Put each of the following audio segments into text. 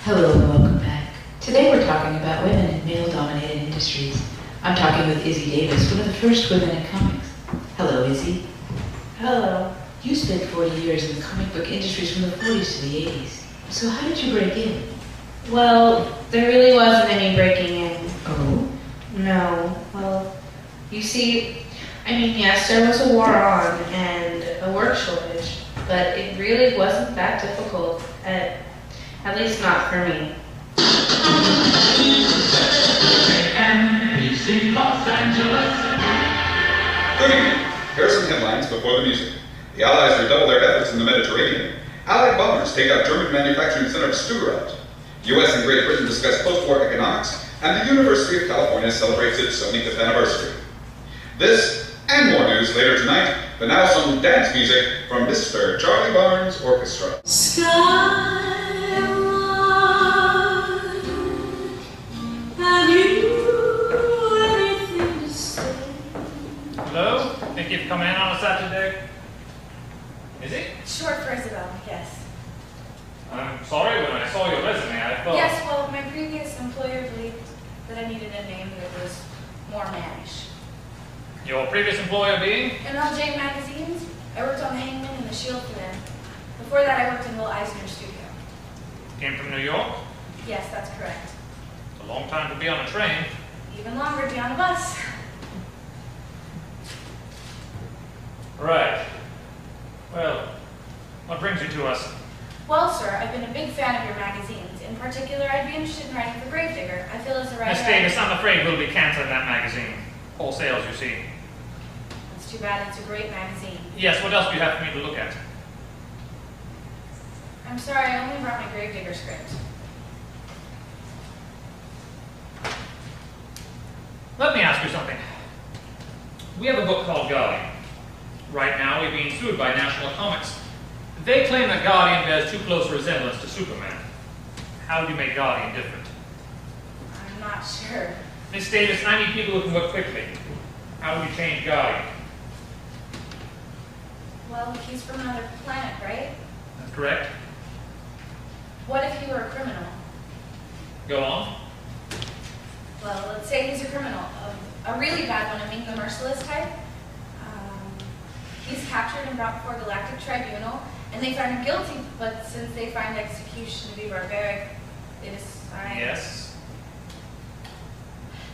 Hello and welcome back. Today we're talking about women in male-dominated industries. I'm talking with Izzy Davis, one of the first women in comics. Hello, Izzy. Hello. You spent 40 years in the comic book industries from the 40s to the 80s. So how did you break in? Well, there really wasn't any breaking in. Oh? No. Well, you see, yes, there was a war on and a work shortage, but it really wasn't that difficult, at least not for me. NBC Los Angeles. Good evening. Here are some headlines before the music. The Allies redouble their efforts in the Mediterranean. Allied bombers take out German manufacturing center of Stuttgart. U.S. and Great Britain discuss post-war economics, and the University of California celebrates its 75th anniversary. This and more news later tonight, but now some dance music from Mr. Charlie Barnes Orchestra. Hello? Think you've come in on a Saturday? Is it? Short for Isabel, yes. I'm sorry, when I saw your resume, I thought... Yes, well, my previous employer believed that I needed a name that was more mannish. Your previous employer being? MLJ Magazines, I worked on The Hangman and The Shield for them. Before that, I worked in Will Eisner's studio. Came from New York? Yes, that's correct. It's a long time to be on a train. Even longer to be on a bus. Right. Well, what brings you to us? Well, sir, I've been a big fan of your magazines. In particular, I'd be interested in writing for Gravedigger. I feel as a writer... Miss Davis, I'm afraid we'll be canceling that magazine. Wholesales, you see. It's too bad. It's a great magazine. Yes, what else do you have for me to look at? I'm sorry, I only brought my Gravedigger script. Let me ask you something. We have a book called Guardian. Right now, we're being sued by National Comics. They claim that Guardian bears too close a resemblance to Superman. How would you make Guardian different? I'm not sure. Miss Davis, I need people who can work quickly. How would you change Guardian? Well, he's from another planet, right? That's correct. What if he were a criminal? Go on. Well, let's say he's a criminal, a really bad one, the merciless type. He's captured and brought before Galactic Tribunal, and they find him guilty, but since they find execution to be barbaric, they decide... Yes?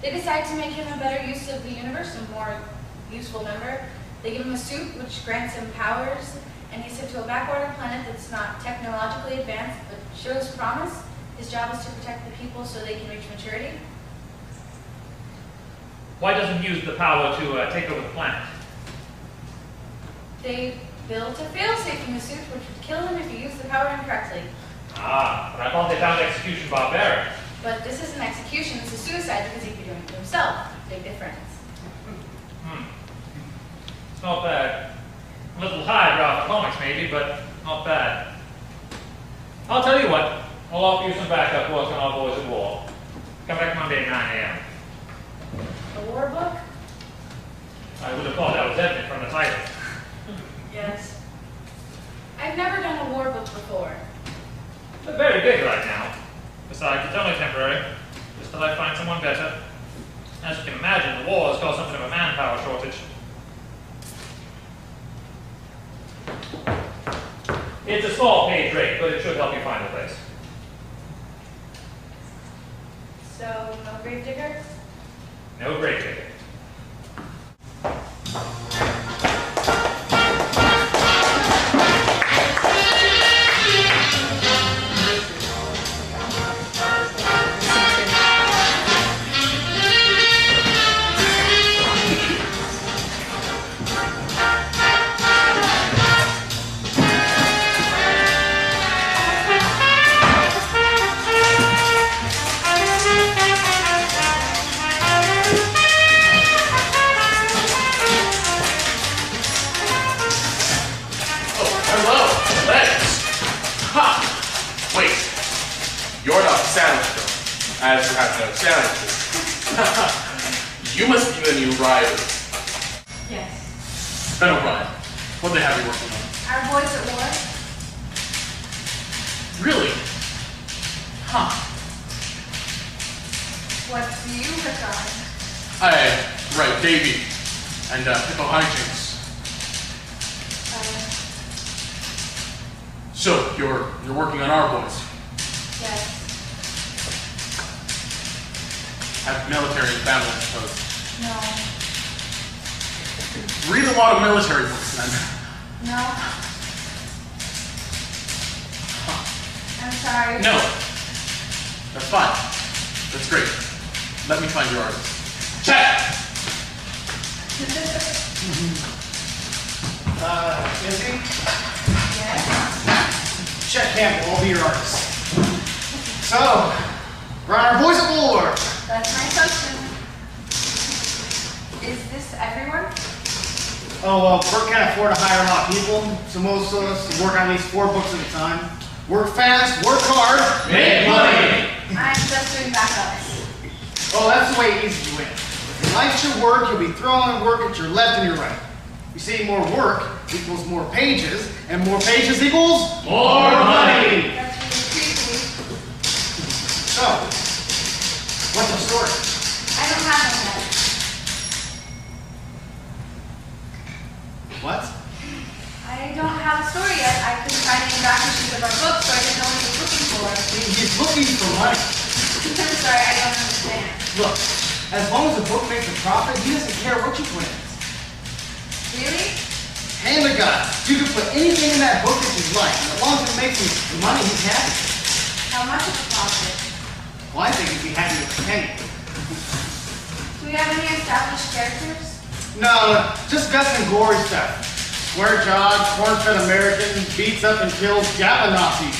They decide to make him a better use of the universe, a more useful member. They give him a suit which grants him powers, and he's sent to a backwater planet that's not technologically advanced, but shows promise. His job is to protect the people so they can reach maturity. Why doesn't he use the power to take over the planet? They built a failsafe in the suit which would kill him if he used the power incorrectly. Ah, but I thought they found execution barbaric. But this isn't execution, it's a suicide because he'd be doing it to himself. Big difference. It's not bad. A little highbrow for comics maybe, but not bad. I'll tell you what, I'll offer you some backup work on Our Boys at War. Come back Monday at 9 a.m. A war book? I would have thought that was evident from the title. Yes. I've never done a war book before. They're very big right now. Besides, it's only temporary, just till I find someone better. As you can imagine, the war has caused something of a manpower shortage. It's a small paid rate, but it should help you find a place. So, no Gravedigger? No great ticket. As you have no challenges. You must be the new rider. Yes. It's been a run. What they have you working on? Our Boys at War? Really? Huh. What do you work on? I write Davy and hippo hijinks. So you're working on our boys. Yes. Have military and family, I suppose. No. Read a lot of military books then. No. I'm sorry. No. That's fine. That's great. Let me find your artist. Check! Izzy? Yes? Chet Campbell, I'll be your artist. So, we're on our boys at war. That's my assumption. Is this everyone? Oh, well, Bert can't afford to hire a lot of people, so most of us work on at least 4 books at a time. Work fast, work hard, Make money! I'm just doing backups. Oh, that's the way easy you win. If you like your work, you'll be throwing work at your left and your right. You see, more work equals more pages, and more pages equals More money! That's really creepy. So, what's the story? I don't have one yet. What? I don't have a story yet. I couldn't find any back issues of our book, so I didn't know what he was looking for. He's looking for money. I'm sorry, I don't understand. Look, as long as the book makes a profit, he doesn't care what you put in it. Really? Hand to God, you can put anything in that book that you like, and as long as it makes him the money, he's happy. How much of a profit? Well, I think he'd be happy with a penny. Do we have any established characters? No, just guts and gory stuff. Square jawed, corn-fed American, beats up and kills Java Nazis.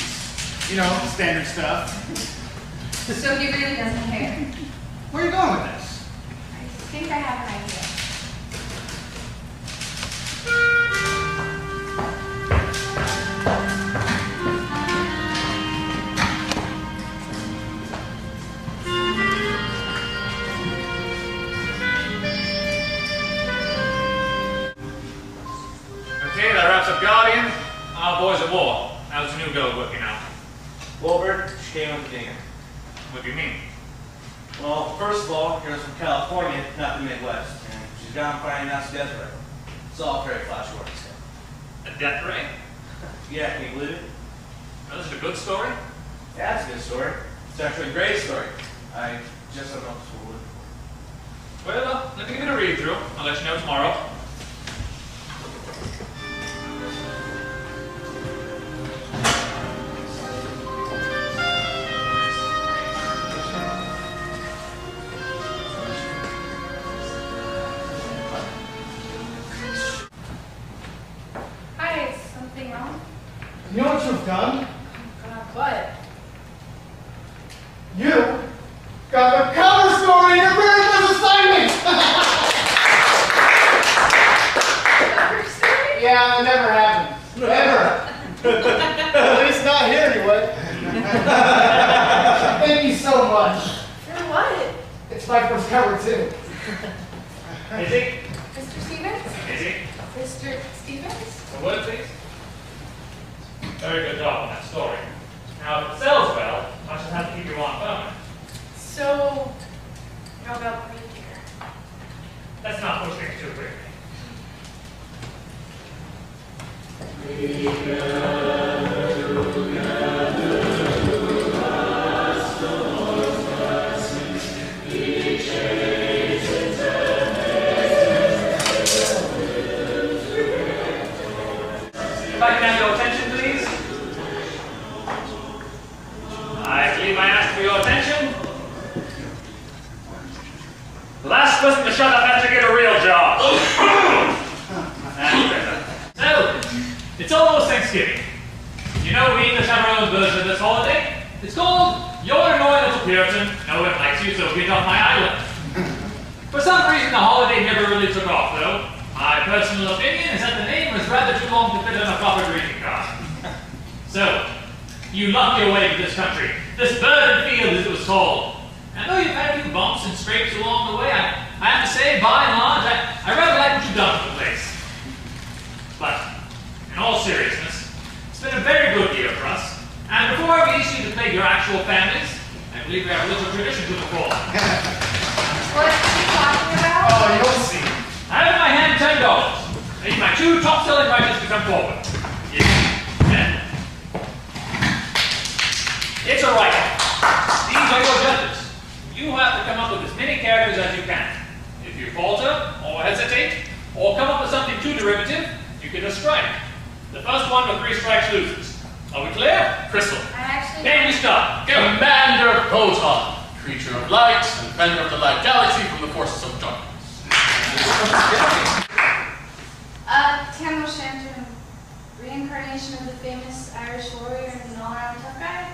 You know, standard stuff. So he really doesn't care. Where are you going with this? I think I have an idea. Okay, that wraps up Guardian. Our boys at war. How's the new girl working out? Wilbur, she came with me. What do you mean? Well, first of all, here's from California, not the Midwest, and she's gone finding out death ray. It's all very flash work stuff. A death ray? Yeah, can you believe it? Well, is it a good story? Yeah, it's a good story. It's actually a great story. I just don't know if it's what Well, let me give it a read through. I'll let you know tomorrow. Hi, is something wrong? You know what you've done? What? You got the cover story in your very first assignment! Cover story? Yeah, it never happened. Never. At least not here anyway. Thank you so much. For what? It's my first cover too. Is he? Mr. Stevens? Is he? Mr. Stevens? A word, please. Very good job on that story. Now, if it sells well, I shall have to keep you on permanent. So, how about me here? Let's not push things too quickly. If I can have your attention, please. I believe I asked for your attention. The last person to shut up has to get a real job. That's better. So, it's almost Thanksgiving. You know, we English have our own version of this holiday. It's called You're a Annoying Little Puritan. No one likes you, so get off my island. For some reason, the holiday never really took off, though. My personal opinion is that the name was rather too long to fit on a proper greeting card. So, you luck your way to this country, this burden field as it was called. And though you've had a few bumps and scrapes along the way, I have to say, by and large, I rather like what you've done for the place. But, in all seriousness, it's been a very good year for us. And before I release you to play your actual families, believe we have a little tradition to the fore. What are you talking about? Oh, you'll see. I have in my hand $10. I need my 2 top-selling writers to come forward. Yes. And it's all right. These are your judges. You have to come up with as many characters as you can. If you falter, or hesitate, or come up with something too derivative, you get a strike. The first one with 3 strikes loses. Are we clear? Crystal. I actually... Then we start. Go. Commander Photon, creature of light, and defender of the light galaxy from the forces of darkness. Tamil Shanton, reincarnation of the famous Irish warrior and all-around tough guy,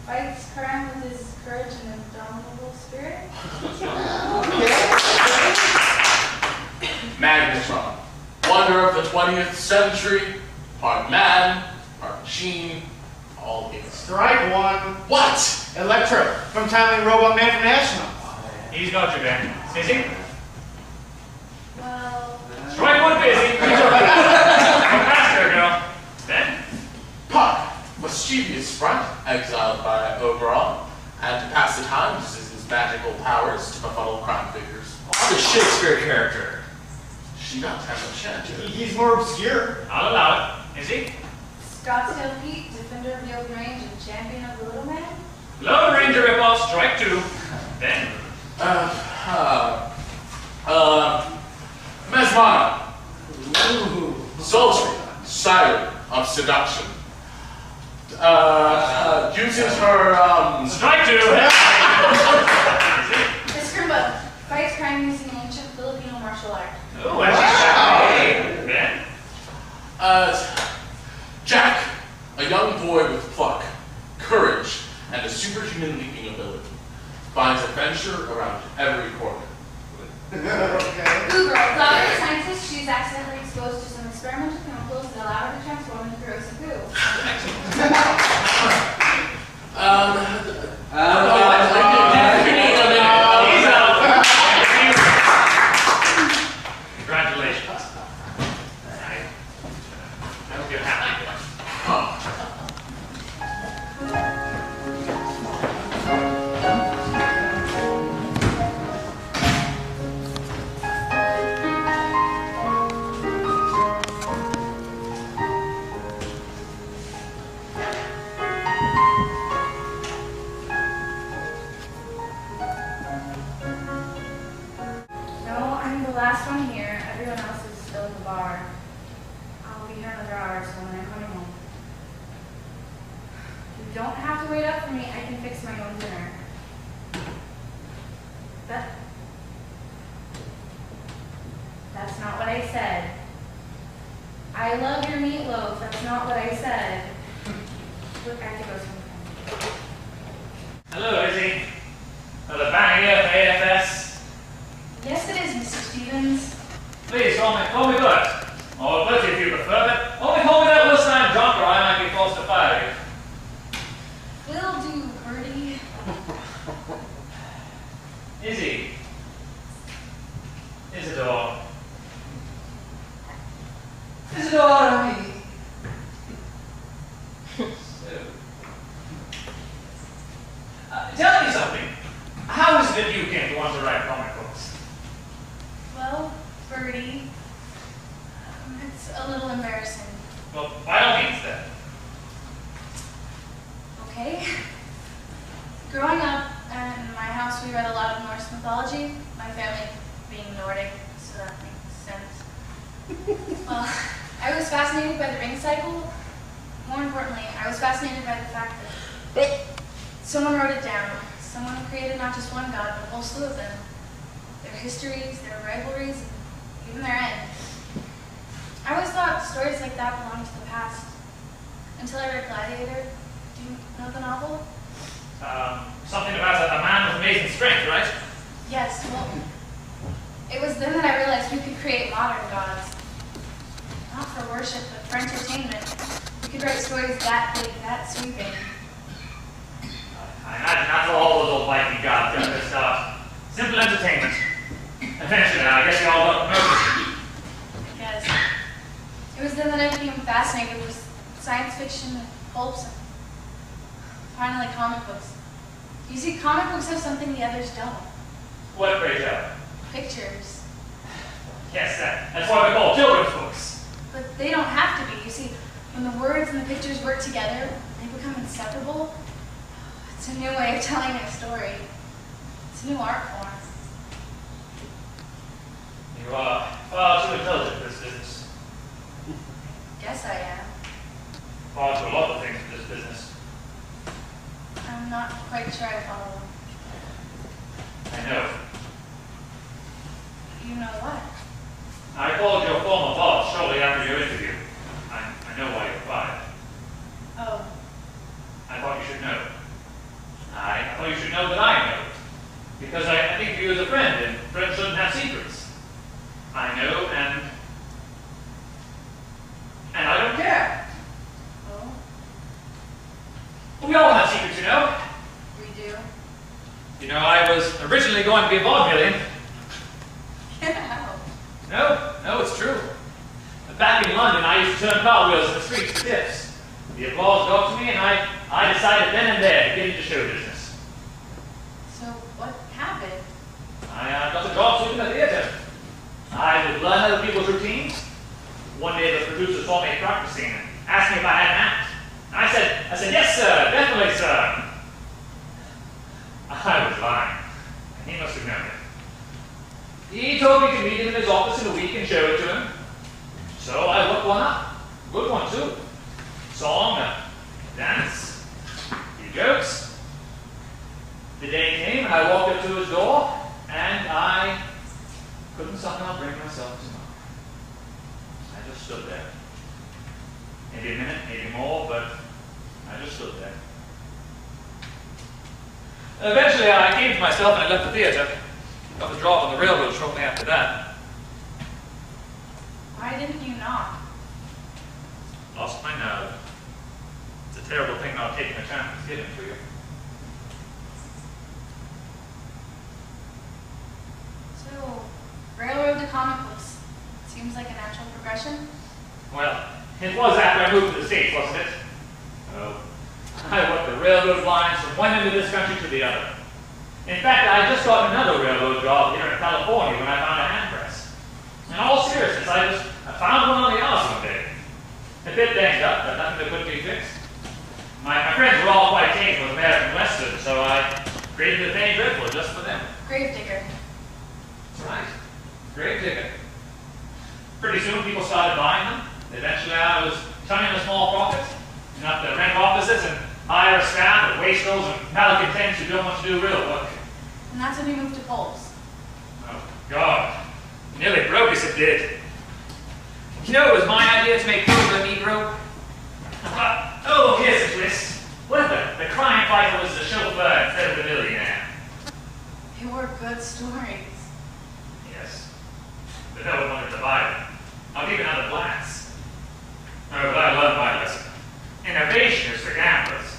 fights crime with his courage and indomitable spirit. Magnetron, wonder of the 20th century, part man, part machine, all here. Strike one. What? Electro from Timely Robot Man from National. He's got you, Ben. Is he? Well... Strike one, busy. Come faster, girl. Ben? Puck, mischievous sprite, exiled by Oberon, and to pass the time uses his magical powers to befuddle crime figures. I'm a Shakespeare character. She got Tamil Shanton. He's more obscure. I'll allow it. Is he? Scottsdale Pete, defender of the open range and champion of the little man. Lone Ranger ripoff, strike 2. Ben? Mesmana. Sultry, siren of seduction. Uses her, Strike 2. Escriba, fights crime using ancient Filipino martial art. Ooh, and she's Ben? Jack, a young boy with pluck, courage, and a superhuman leaping ability. Finds adventure around every corner. Okay. Uber, daughter of scientist, she's accidentally exposed to some experimental chemicals that allow her to transform into corrosive goo. He's out. Congratulations. I hope you're happy. No, I'm the last one here. Everyone else is still in the bar. I'll be here another hour, so when I'm coming home. You don't have to wait up for me. I can fix my own dinner. That's not what I said. I love your meatloaf. That's not what I said. Look, I have to go sometime. Hello, Izzy. Another banner here for AFS. Yes, it is, Mr. Stevens. Please call me Bert. Or Bertie if you prefer, but only call me that one time drunk or I might be forced to fire you. Will do, Bertie. Izzy. Isidore. Isidore! Tell me something. How is it that you came to want to write comic books? Well, Bertie, it's a little embarrassing. Well, by all means then. Okay. Growing up in my house, we read a lot of Norse mythology. My family being Nordic, so that makes sense. Well, I was fascinated by the ring cycle. More importantly, I was fascinated by the fact that someone wrote it down. Someone created not just one god, but a whole slew of them. Their histories, their rivalries, and even their end. I always thought stories like that belonged to the past. Until I read Gladiator. Do you know the novel? Something about a man with amazing strength, right? Yes, well, it was then that I realized we could create modern gods. Not for worship, but for entertainment. We could write stories that big, that sweeping. I imagine that's all those old Viking gods got this simple entertainment. Eventually, I guess you all got promoted. Yes. It was then that I became fascinated with science fiction, pulps, and finally comic books. You see, comic books have something the others don't. What, pray tell? Pictures. Yes, that's why they're called children's books. But they don't have to be. You see, when the words and the pictures work together, they become inseparable. It's a new way of telling a story. It's a new art form. You are far too intelligent for this business. Guess I am. Far too a lot of things for this business. I'm not quite sure I follow them. I know. You know what? I called your former boss shortly after your interview. I know why you're fired. Oh, I thought you should know. I thought you should know that I know. Because I think of you as a friend, and friends shouldn't have secrets. I know, and I don't care. oh, We all have secrets, you know. we do. You know, I was originally going to be a vaudevillian. How? No, it's true. Back in London, I used to turn cartwheels in the streets for tips. The applause got to me, and I decided then and there to get into show business. So what happened? I got a job sweeping the theater. I would learn other people's routines. One day the producer saw me practicing and asked me if I had an act. I said, yes, sir, definitely, sir. I was lying. He must have known it. He told me to meet him in his office in a week and show it to him. So I looked one up. Good one, too. Song, dance, few jokes. The day came and I walked up to his door, and I couldn't somehow bring myself to smile. I just stood there. Maybe a minute, maybe more, but I just stood there. Eventually I came to myself and I left the theater. Got the job on the railroad shortly after that. Why didn't you knock? Lost my nerve. It's a terrible thing not taking a chance that's given to you. So, railroad to comic books. Seems like a natural progression. Well, it was after I moved to the States, wasn't it? Oh, I worked the railroad lines from one end of this country to the other. In fact, I just got another railroad job here in California when I found a hand press. In all seriousness, I found one on the house one day. A bit banged up, but nothing that couldn't be fixed. My friends were all quite tame with American Western, so I created a penny dreadful just for them. Gravedigger. That's right. Gravedigger. Pretty soon people started buying them. Eventually I was turning a small profit, enough to rent offices and hire a staff of wastrels and malcontents who don't want to do real work. And that's when you moved to Poles. Oh, God. Nearly broke us, it did. You know, it was my idea to make food for a Negro. Oh, here's a twist. What if the crime fighter was the chauffeur instead of the millionaire? They were good stories. Yes. But no one wanted to buy them. Not even other blacks. Oh, but I learned my lesson. Innovation is for gamblers.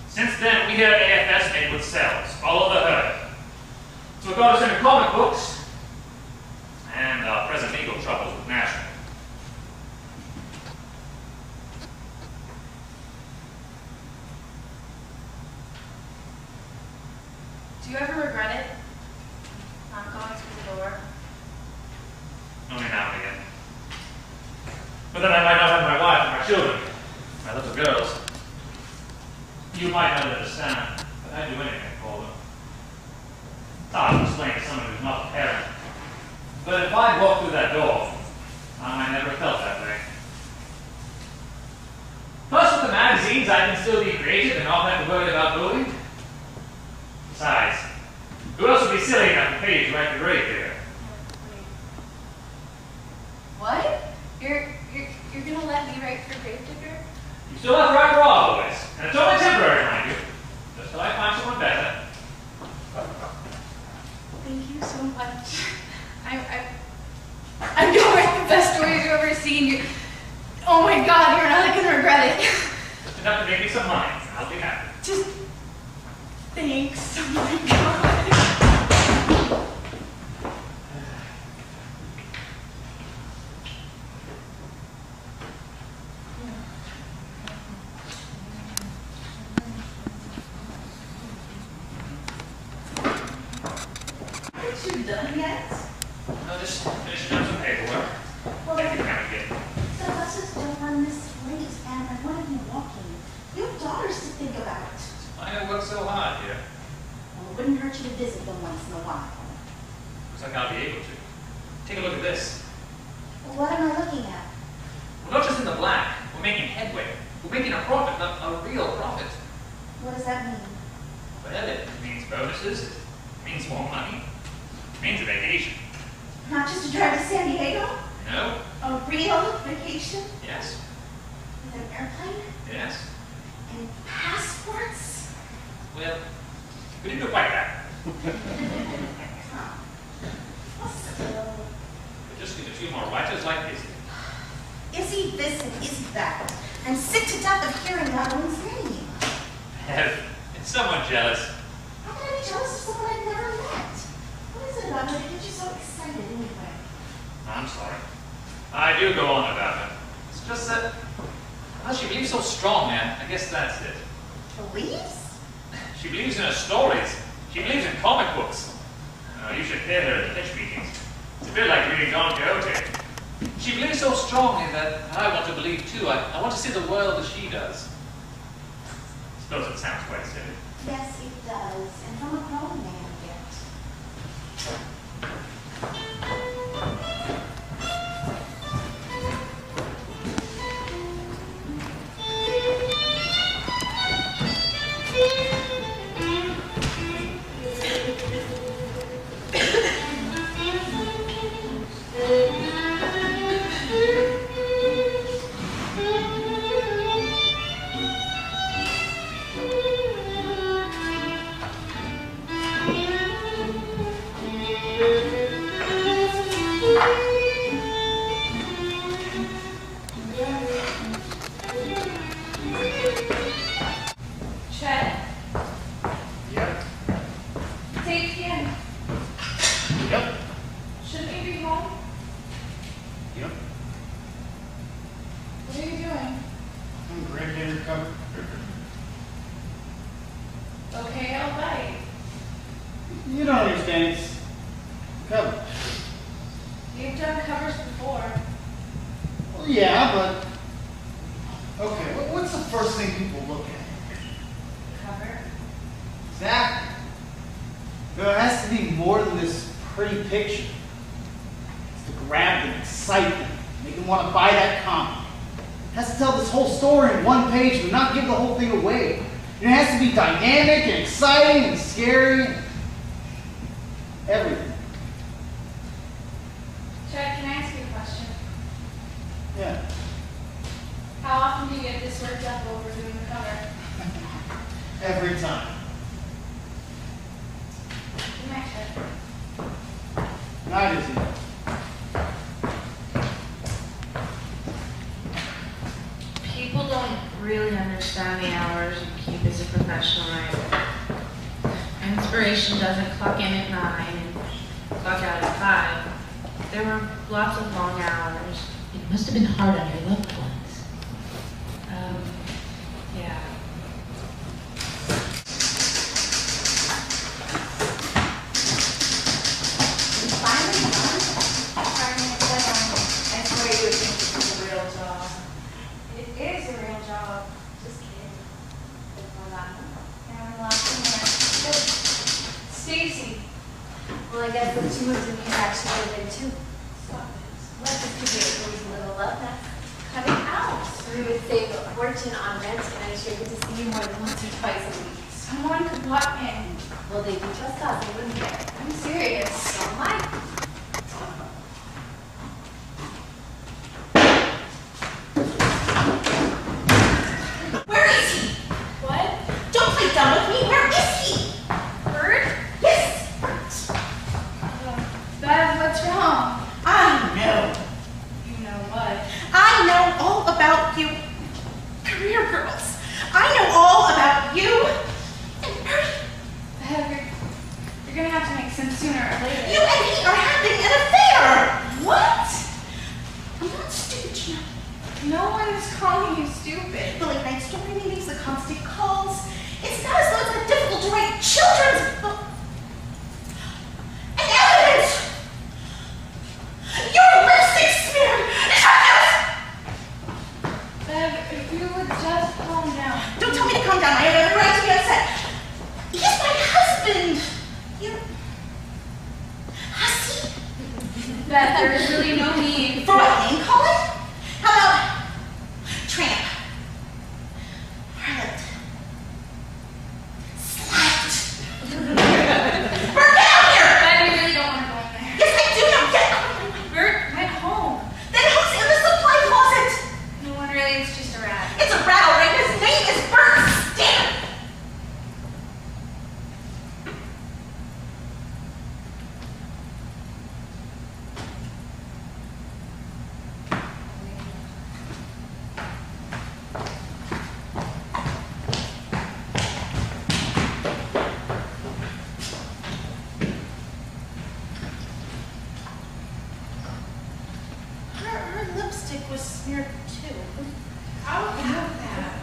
Since then, we here at AFS make what sells. Follow the herd. So it got us into comic books and our present legal troubles with National. Do you ever regret it? Not going through the door? Only now and again. But then I might not have my wife and my children, my little girls. You might not understand, but I'd do anything for them. It's hard to explain to someone who's not a parent. But if I walked through that door, I never felt that way. Plus, with the magazines, I can still be creative and not have to worry about bullying. Besides, who else would be silly enough to pay you to write the grave here? What? You're gonna let me write for Gravedigger? You still have to write for all boys, and it's only temporary, mind you. Just till I find someone better. Thank you so much. I know it's the best stories you've ever seen. Oh my God, you're not gonna regret it. Just enough to make me some money, and I'll be happy. Just thanks. Oh my God. you done yet? No, just finishing up some paperwork. Well, Thank you, kind of good. the buses don't run this late, and I want to be walking. You have daughters to think about. I know work so hard here. Well, it wouldn't hurt you to visit them once in a while. Looks like I'll be able to. Take a look at this. Well, what am I looking at? We're not just in the black. We're making headway. We're making a profit, a real profit. What does that mean? Well, it means bonuses. It means more money. It means a vacation. Not just to drive to San Diego? No? A real vacation? Yes? With an airplane? Yes? And passports? Well, we didn't do quite that. Huh. Well, still. We just need a few more writers like this. Izzy this and Izzy that. I'm sick to death of hearing that one's name. It's somewhat jealous. How can I be jealous of someone I've never met? What is it about her that gets you so excited anyway? I'm sorry. I do go on about her. It's just that, well, she believes so strong, man. I guess that's it. Believes? She believes in her stories. She believes in comic books. You should hear her at pitch meetings. It's a bit like reading Don Quixote. She believes so strongly that I want to believe too. I want to see the world as she does. I suppose it sounds quite silly. Yes, it does. And from a grown man yet. Chet, Yep. it's 8 p.m. Yep. Shouldn't you be home? Yep. What are you doing? I'm ready to recover. Okay, I'll bite. You don't understand. It's cover. You've done covers before. Well, yeah, but okay. What's the first thing people look at? Cover? Exactly. There has to be more than this pretty picture. It's to grab them, excite them, make them want to buy that comic. It has to tell this whole story in one page, but not give the whole thing away. It has to be dynamic and exciting and scary. And everything. Chet, can I ask you a question? Yeah. How often do you get this worked up over doing the cover? Every time. Good night, Chet. Not easy. People don't really understand the hours you keep as a professional writer. Inspiration doesn't clock in at 9 and clock out at 5. There were lots of long hours. It must have been hard on your loved ones. Yeah. You finally done? I swear you would think this was a real job. It is a real job. Just kidding. And I'm lost in there. Stacy, Well, I guess the two of you actually live in too. stop it. Let's just give you a little love nest. Cut it out. We would save a fortune on rent, and I'm sure get to see you more than once or twice a week. Someone could butt in. Well, they do trust us, they wouldn't care. I'm serious. So am I. Where is he? What? Don't play dumb with me. Where is he? Bird? Yes. Bev, what's wrong? I know. You know what? I know all about you. Career girls. I know all about you. And Bertie. Bev, you're gonna have to make sense sooner or later. You Beth, there's really no need. For what name calling? How about tramp? Harlot? Slut? Bert, get out here! Ben, you really don't want to go in there. Yes, I do. Now get out. Bert went home. Then who's in the supply closet? No one really, it's just a rat. It's a rat, all right. His name is Bert Stamp. Her lipstick was smeared too. How about that?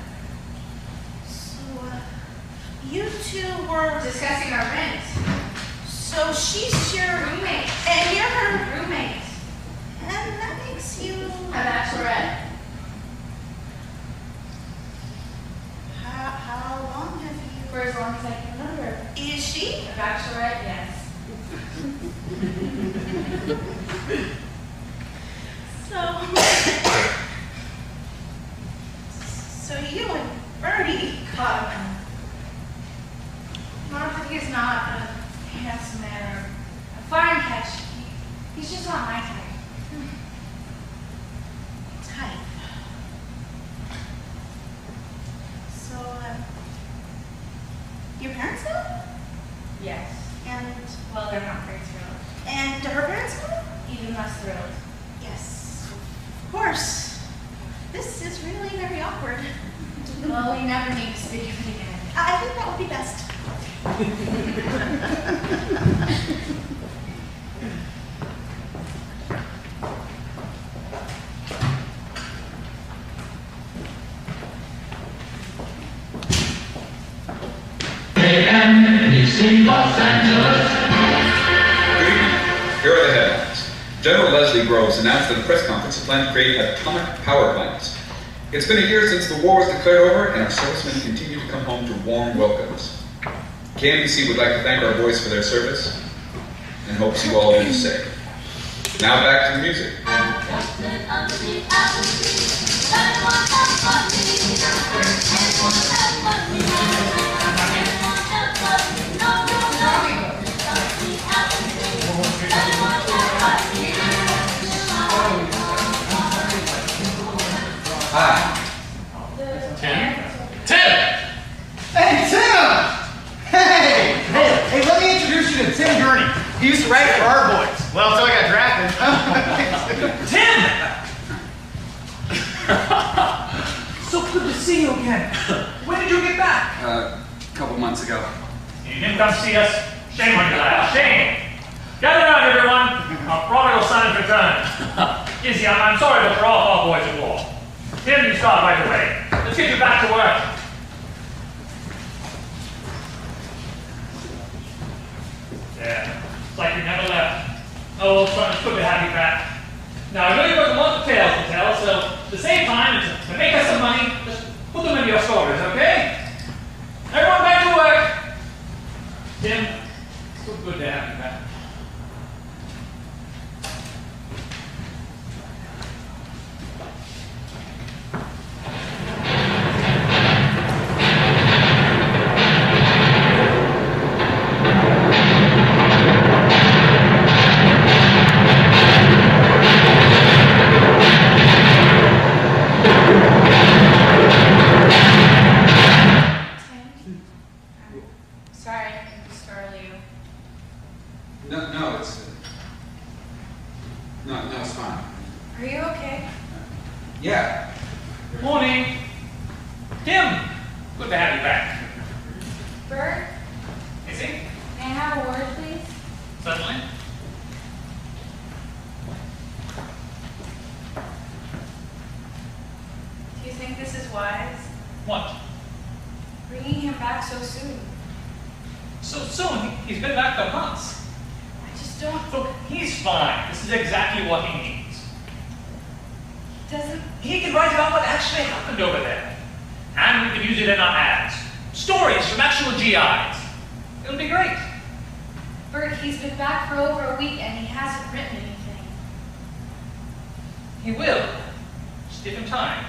So, you two were. Discussing our rent. So she's your Roommate. and you're her, Roommate. and that makes you. A bachelorette. How long have you? For as long as I can remember. Is she? A bachelorette, yes. So you and Bertie caught him. Not that he's not a handsome man or a fine catch. He's just not my type. Type. So, your parents know? Yes. And Well, they're not very thrilled. and her parents know? Even less thrilled. Yes. Of course. This is really very awkward. Well, we never need to speak of it again. I think that would be best. Los Angeles. Good evening. Here are the headlines. General Leslie Groves announced at a press conference a plan to create atomic power plants. It's been a year since the war was declared over, and our servicemen continue to come home to warm welcomes. KMBC would like to thank our boys for their service and hopes you all do the same. Now back to the music. Hi. Tim? Hey, Tim! Hey, let me introduce you to Tim Gurney. He used to write for our boys. Well, until I got drafted. Tim! So good to see you again. When did you get back? A couple months ago. You didn't come see us? Shame on you, lad. Shame. Gather around, everyone. Our prodigal son has returned. Izzy, I'm sorry, but we're all boys of war. Tim, you start right away. Let's get you back to work. Yeah, it's like you never left. Oh, old son, it's good to have you back. Now, I know you've got a lot of tales to tell, so at the same time, to make us some money, just put them into your stories, okay? Everyone back to work. Tim, it's so good to have you back. Sorry, I didn't startle you. No, it's... No, it's fine. Are you okay? Yeah. Good morning. Tim, good to have you back. Bert, Izzy? may I have a word, please? Certainly. Do you think this is wise? What? Bringing him back so soon. So soon? He's been back for months. I just don't... Look, he's fine. This is exactly what he needs. Doesn't... He can write about what actually happened over there. And we can use it in our ads. Stories from actual GIs. It'll be great. Bert, he's been back for over a week and he hasn't written anything. He will. Just give him time.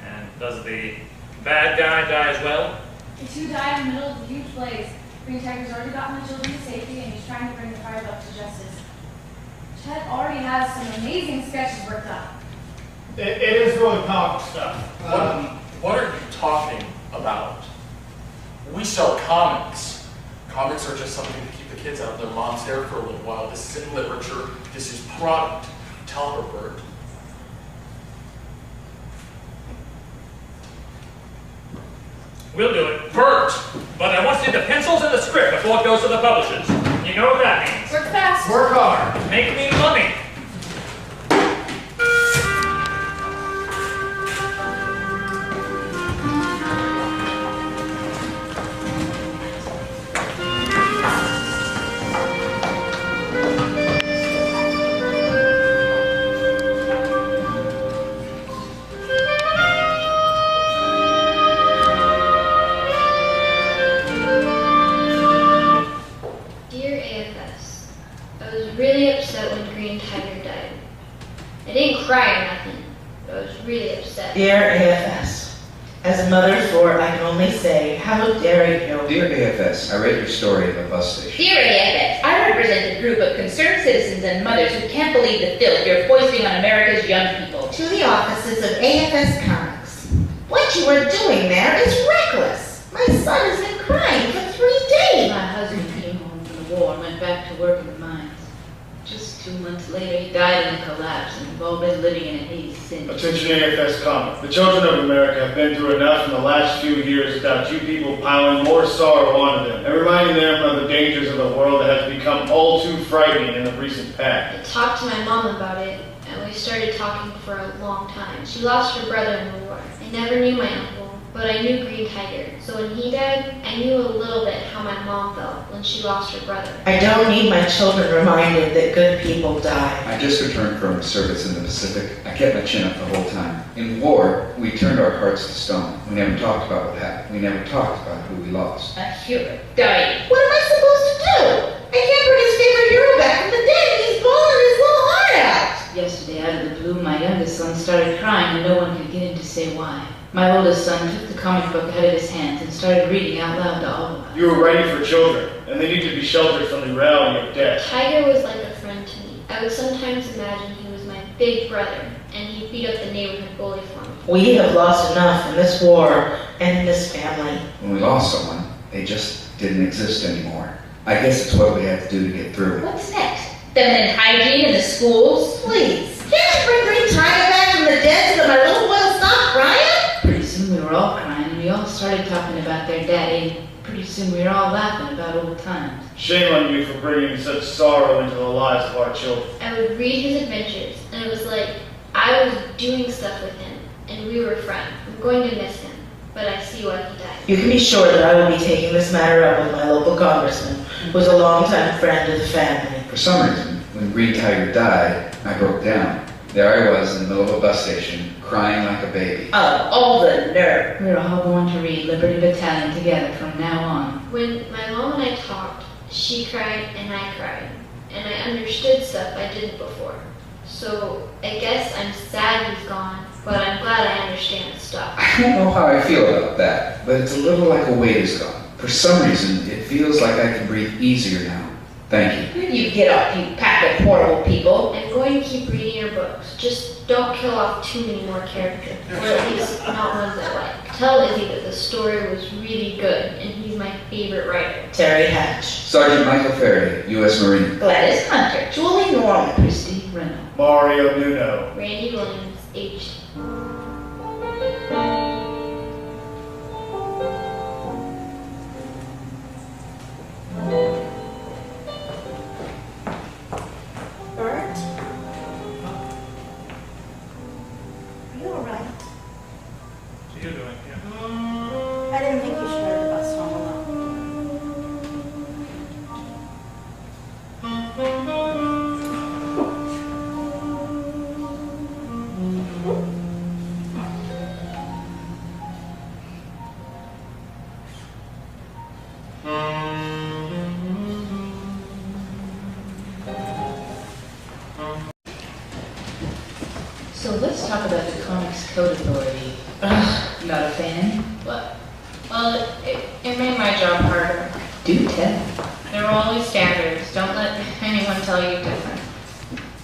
And does the bad guy die as well? The two died in the middle of a huge blaze. Green Tiger's already gotten the children to safety, and he's trying to bring the firebug to justice. Chet already has some amazing sketches worked up. It is really powerful stuff. What are you talking about? We sell comics. Comics are just something to keep the kids out of their mom's hair for a little while. This isn't literature. This is product. Tell her, Bert. We'll do it. Bert! But I want to see the pencils and the script before it goes to the publishers. You know what that means. Work fast. Work hard. Make me money. Dear AFS, I was really upset when Green Tiger died. I didn't cry or nothing, but I was really upset. Dear AFS, as a mother of four, I can only say, how dare you? Dear AFS, I read your story of a bus station. Dear AFS, I represent a group of concerned citizens and mothers who can't believe the filth you're foisting on America's young people. To the offices of AFS Comics, what you are doing there is reckless. My son has been crying for 3 days. My husband came home from the war and went back to work in the mines. Just 2 months later, he died in a collapse, and we've all been living in a haze since. Attention AFS Comic. The children of America have been through enough in the last few years without you people piling more sorrow onto them and reminding them of the dangers of the world that has become all too frightening in the recent past. I talked to my mom about it, and we started talking for a long time. She lost her brother in the war. I never knew my uncle, but I knew Green Tiger. So when he died, I knew a little bit how my mom felt when she lost her brother. I don't need my children reminded that good people die. I just returned from service in the Pacific. I kept my chin up the whole time. In war, we turned our hearts to stone. We never talked about what happened. We never talked about who we lost. A hero dying. What am I supposed to do? I can't bring his favorite hero back from the dead and he's bawling his little heart out. Yesterday, out of the blue, my youngest son started crying and no one could get him to say why. My oldest son took the comic book out of his hands and started reading out loud to all of us. You were writing for children, and they need to be sheltered from the reality of death. Tiger was like a friend to me. I would sometimes imagine he was my big brother, and he beat up the neighborhood bully for me. We have lost enough in this war and in this family. When we lost someone, they just didn't exist anymore. I guess it's what we had to do to get through it. What's next? Feminine hygiene in the schools? Please, can't you bring Green Tiger back from the dead so that my little boy will stop crying? Pretty soon we were all crying and we all started talking about their daddy, and pretty soon we were all laughing about old times. Shame on you for bringing such sorrow into the lives of our children. I would read his adventures, and it was like I was doing stuff with him, and we were friends. I'm going to miss him, but I see why he died. You can be sure that I will be taking this matter up with my local congressman, who is a longtime friend of the family. For some reason, when Green Tiger died, I broke down. There I was in the middle of a bus station, crying like a baby. Oh, all the nerve. We're all going to read Liberty Battalion together from now on. When my mom and I talked, she cried and I cried, and I understood stuff I didn't before. So I guess I'm sad he's gone, but I'm glad I understand stuff. I don't know how I feel about that, but it's a little like a weight is gone. For some reason, it feels like I can breathe easier now. Thank you. Where do you get off, you pack of horrible people? I'm going to keep reading your books. Just don't kill off too many more characters, or at least not ones I like. Tell Izzy that the story was really good, and he's my favorite writer. Terry Hatch. Sergeant Michael Ferry, U.S. Marine. Gladys Hunter. Julie Norman. Christy Reynolds. Mario Nuno. Randy Williams, aged. Bert? Are you alright? So you're doing, yeah. I didn't think you should ride the bus home alone. So let's talk about the Comics Code Authority. Ugh, not a fan. Well, it made my job harder. Do tell. There were always standards. Don't let anyone tell you different.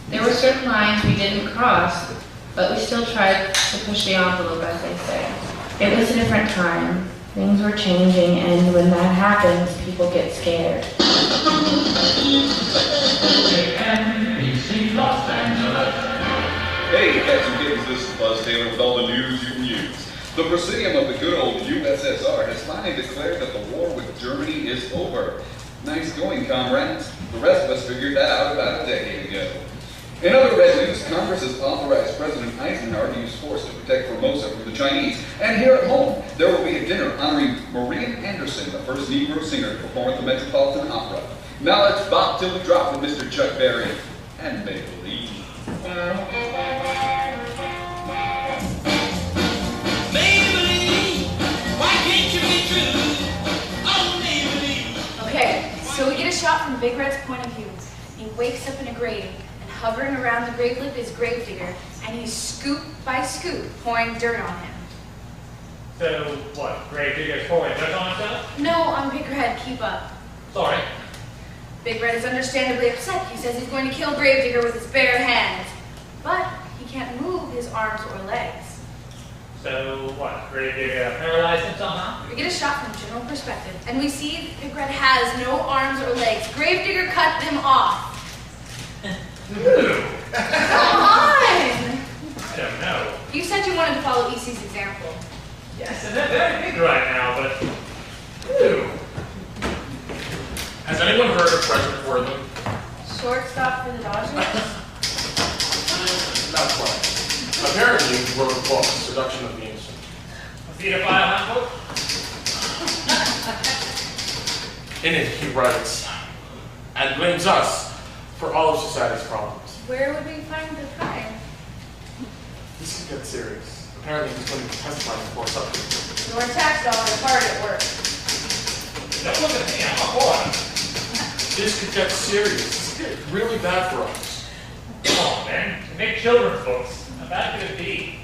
There were certain lines we didn't cross, but we still tried to push the envelope, as they say. It was a different time. Things were changing, and when that happens, people get scared. Hey, cats and kittens, this is Buzz Taylor with all the news you can use. The Presidium of the good old USSR has finally declared that the war with Germany is over. Nice going, comrades. The rest of us figured that out about a decade ago. In other red news, Congress has authorized President Eisenhower to use force to protect Formosa from the Chinese. And here at home, there will be a dinner honoring Maria Anderson, the first Negro singer to perform at the Metropolitan Opera. Now let's bop till we drop with Mr. Chuck Berry and make believe. Okay, so we get a shot from Big Red's point of view. He wakes up in a grave, and hovering around the grave lip is Gravedigger, and he's scoop by scoop pouring dirt on him. So, what, Gravedigger's pouring dirt on himself? No, I'm Big Red, keep up. Sorry. Big Red is understandably upset. He says he's going to kill Gravedigger with his bare hands. But he can't move his arms or legs. So, what, Gravedigger paralyzed him somehow? We get a shot from general perspective, and we see Big Red has no arms or legs. Gravedigger cut them off. Come on! I don't know. You said you wanted to follow EC's example. Yes, and they're very big right now, but... Ew. Has anyone heard of Frederick Wortham? Shortstop for the Dodgers? Not quite. Apparently, he wrote a book, Seduction of the Innocent. A pedophile handbook? In it, he writes, and blames us for all of society's problems. Where would we find the crime? This could get serious. Apparently, he's going to be testifying before subject. Your tax dollars hard at work. Don't look at me, I'm a boy. This could get serious. This could get really bad for us. Come on, man. To make children's books. How bad could it be?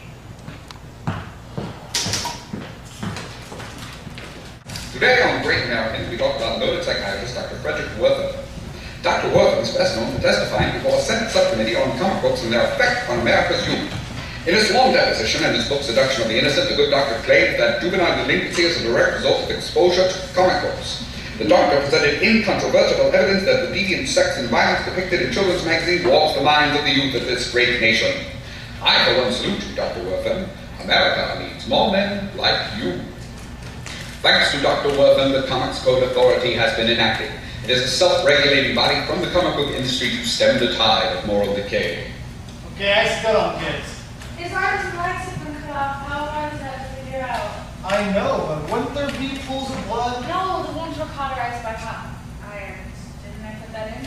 Today on Great Americans, we talk about noted psychiatrist Dr. Frederick Wortham. Dr. Wortham is best known for testifying before a Senate subcommittee on comic books and their effect on America's youth. In his long deposition and his book Seduction of the Innocent, the good doctor claimed that juvenile delinquency is a direct result of exposure to comic books. The doctor presented incontrovertible evidence that the deviant sex and violence depicted in children's magazines warps the minds of the youth of this great nation. I, for one, salute you, Dr. Wortham. America needs more men like you. Thanks to Dr. Wortham, the Comics Code Authority has been enacted. It is a self-regulating body from the comic book industry to stem the tide of moral decay. Okay, I still don't get it. His arms and legs have been cut off. How hard is that to figure out? I know, but wouldn't there be pools of blood? No, the wounds were cauterized by hot irons. Didn't I put that in?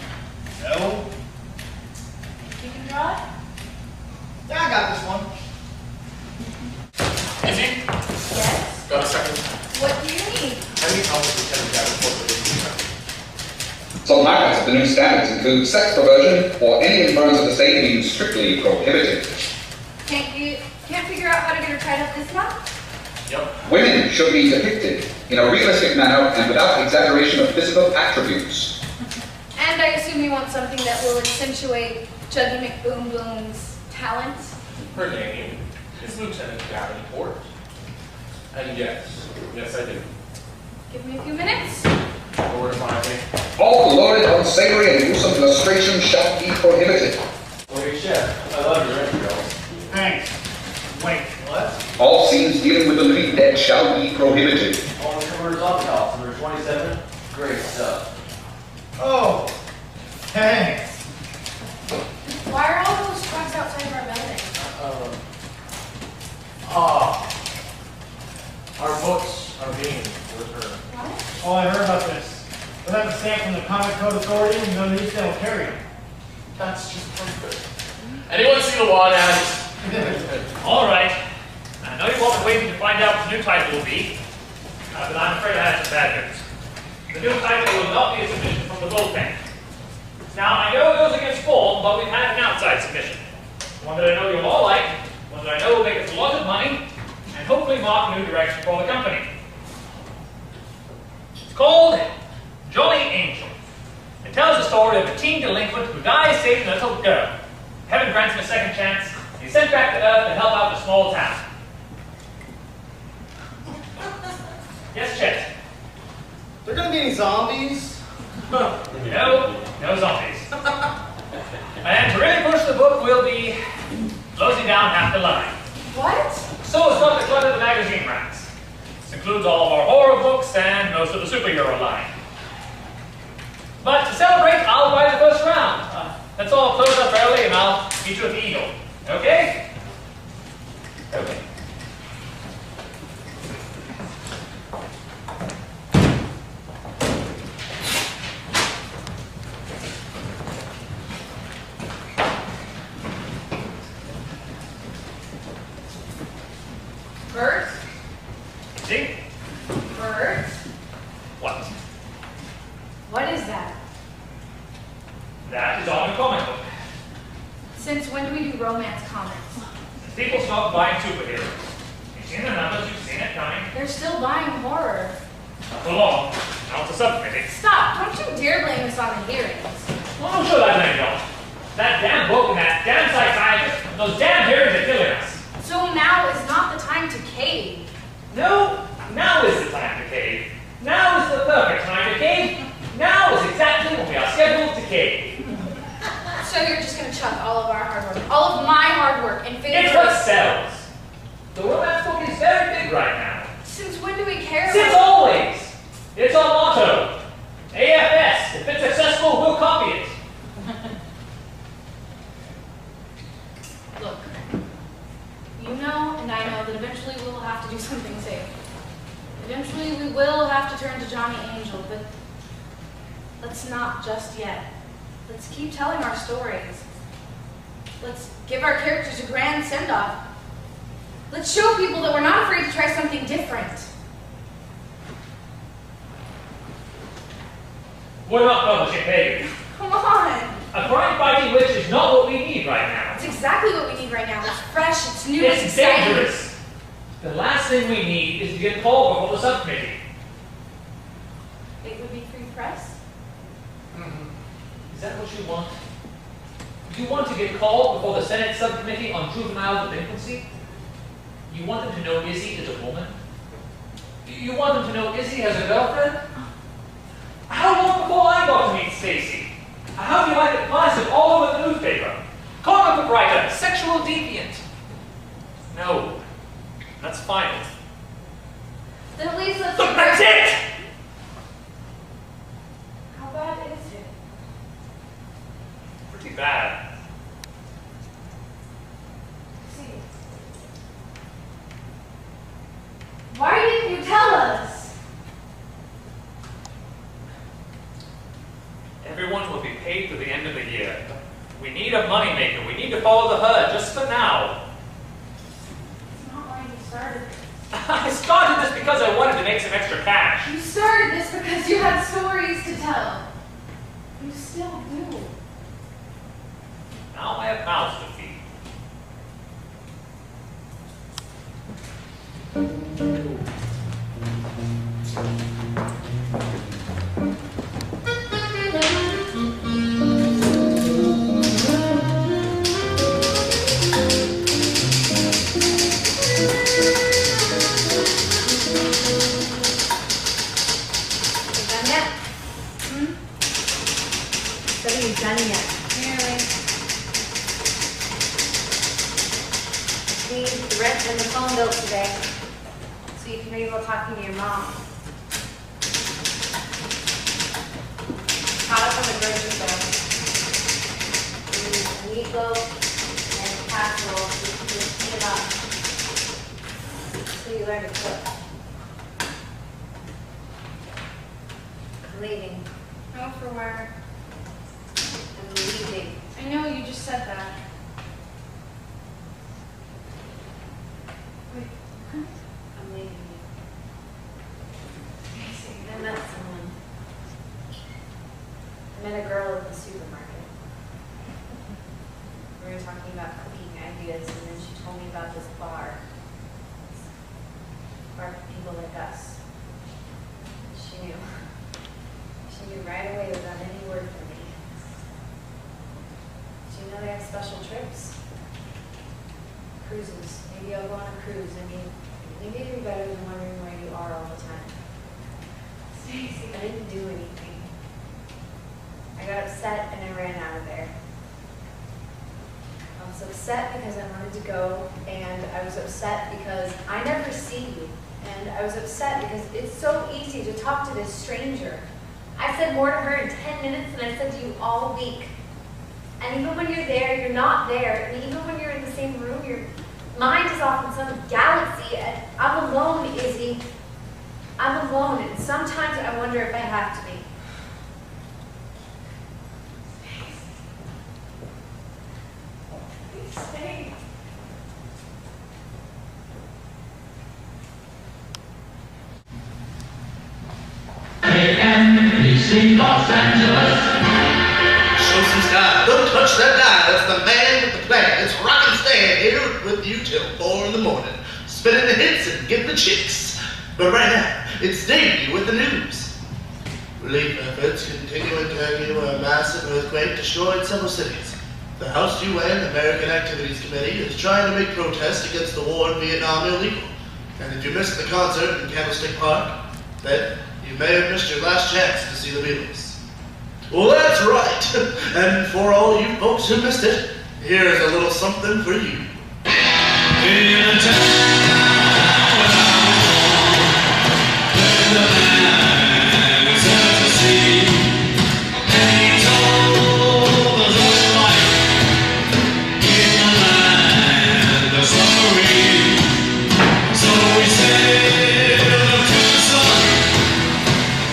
No. You can draw it? Yeah, I got this one. Izzy? Yes. Got a second? What do you need? I need help with Lieutenant Davenport with this. Some highlights of the new standards include sex perversion or any inference of the state being strictly prohibited. Can't figure out how to get her tied up this month? Yep. Women should be depicted in a realistic manner and without exaggeration of physical attributes. And I assume you want something that will accentuate Chuggy McBoom Boom's talent? Her name is Lieutenant Davenport. And yes, I do. Give me a few minutes. Lord of me. All loaded, unsavory, and gruesome illustration shall be prohibited. Hey, Chef, I love your intro. Thanks. Wait, what? All scenes dealing with the living dead shall be prohibited. All the covers off the house, number 27. Great stuff. Oh, thanks. Why are all those trucks outside of our building? Our books are being returned. What? Oh, I heard about this. Without the stamp from the Comic Code Authority, none of these don't carry them. That's just perfect. Anyone see the lawn ads? All right. I know you've all been waiting to find out what the new title will be, but I'm afraid I have some bad news. The new title will not be a submission from the bullpen. Now, I know it goes against form, but we've had an outside submission. One that I know you'll all like, one that I know will make us a lot of money, and and hopefully mark a new direction for the company. It's called Jolly Angel. It tells the story of a teen delinquent who dies saving a little girl. Heaven grants him a second chance. He's sent back to Earth to help out a small town. Yes, Chet? There gonna be any zombies? No zombies. And to really push the book, we'll be closing down half the line. What? So it's got the clutter of the magazine racks. This includes all of our horror books and most of the superhero line. But to celebrate, I'll buy the first round. Let's all close up early and I'll meet you at the Eagle. Okay? Okay. Bert? See? Bert? What? What is that? That is on the comic book. Since when do we do romance comics? People stop buying superheroes. You've seen the numbers, you've seen it coming. They're still buying horror. Not for long. Now it's a subcommittee. Stop! Don't you dare blame this on the hearings. Well, I'm sure I blame you. That damn book and that damn psychiatrist and those damn hearings are killing us. So now is not the time to cave. No, now is the time to cave. Now is the perfect time to cave. Now is exactly when we are scheduled to cave. So you're just gonna chuck all of our hard work, all of my hard work, in favor It's what sells. The romance book is very big right now. Since when do we care Since about... always. It's our motto. AFS. If it's successful, we'll copy it. Look, you know and I know that eventually we'll have to do something safe. Eventually we will have to turn to Johnny Angel, but let's not just yet. Let's keep telling our stories. Let's give our characters a grand send-off. Let's show people that we're not afraid to try something different. We're not publishing Pagan. Come on! A crime-fighting witch is not what we need right now. It's exactly what we need right now. It's fresh, it's new, It's exciting. dangerous. The last thing we need is to get called before the subcommittee. It would be free press? Is that what you want? You want to get called before the Senate subcommittee on juvenile delinquency? You want them to know Izzy is a woman? You want them to know Izzy has a girlfriend? How long before I got to meet Stacy? How do you like it plastered all over the newspaper? Comic book writer, sexual deviant. No, that's final. Then at least let's... Look, that's it! How bad is it? Pretty bad. See. Why didn't you tell us? Everyone will be paid to the end of the year. We need a moneymaker. We need to follow the herd, just for now. It's not why you started this. I started this because I wanted to make some extra cash. You started this because you had stories to tell. You still do. Now I have mouths to feed. Done yet? Nearly. We need the rent and the phone bill today, so you can be able to talk to your mom. Caught up on the grocery store. We need meatloaf and casserole so you can just heat it up. So you learn to cook. I'm leaving. No, for where? I'm leaving. I know you just said that. Wait, what? I'm leaving you. I met someone. I met a girl at the supermarket. We were talking about cooking ideas, and then she told me about this bar. are people like us. She knew. She knew right away without any word from me. Do you know they have special trips? Cruises. Maybe I'll go on a cruise. I mean, maybe it'd be better than wondering where you are all the time. Stacey, I didn't do anything. I got upset and I ran out of there. I was upset because I wanted to go, and I was upset because I never see you. And I was upset because it's so easy to talk to this stranger. I said more to her in 10 minutes than I said to you all week. And even when you're there, you're not there. And even when you're in the same room, your mind is off in some galaxy. And I'm alone, Izzy. I'm alone, and sometimes I wonder if I have to be. Please stay. AMPC Los Angeles. Show some style. Don't touch that dial. That's the man with the plan. It's Rockin' Stan here with you till 4 in the morning. Spinning the hits and getting the chicks. But right now, it's Davey with the news. Relief efforts continue in Turkey where a massive earthquake destroyed several cities. The House UN American Activities Committee is trying to make protest against the war in Vietnam illegal. And if you missed the concert in Candlestick Park, then you may have missed your last chance to see the Beatles. Well, that's right. And for all you folks who missed it, here's a little something for you. In a town the man is out to sea, and he told us of life in the land of submarine. So we sailed to the sun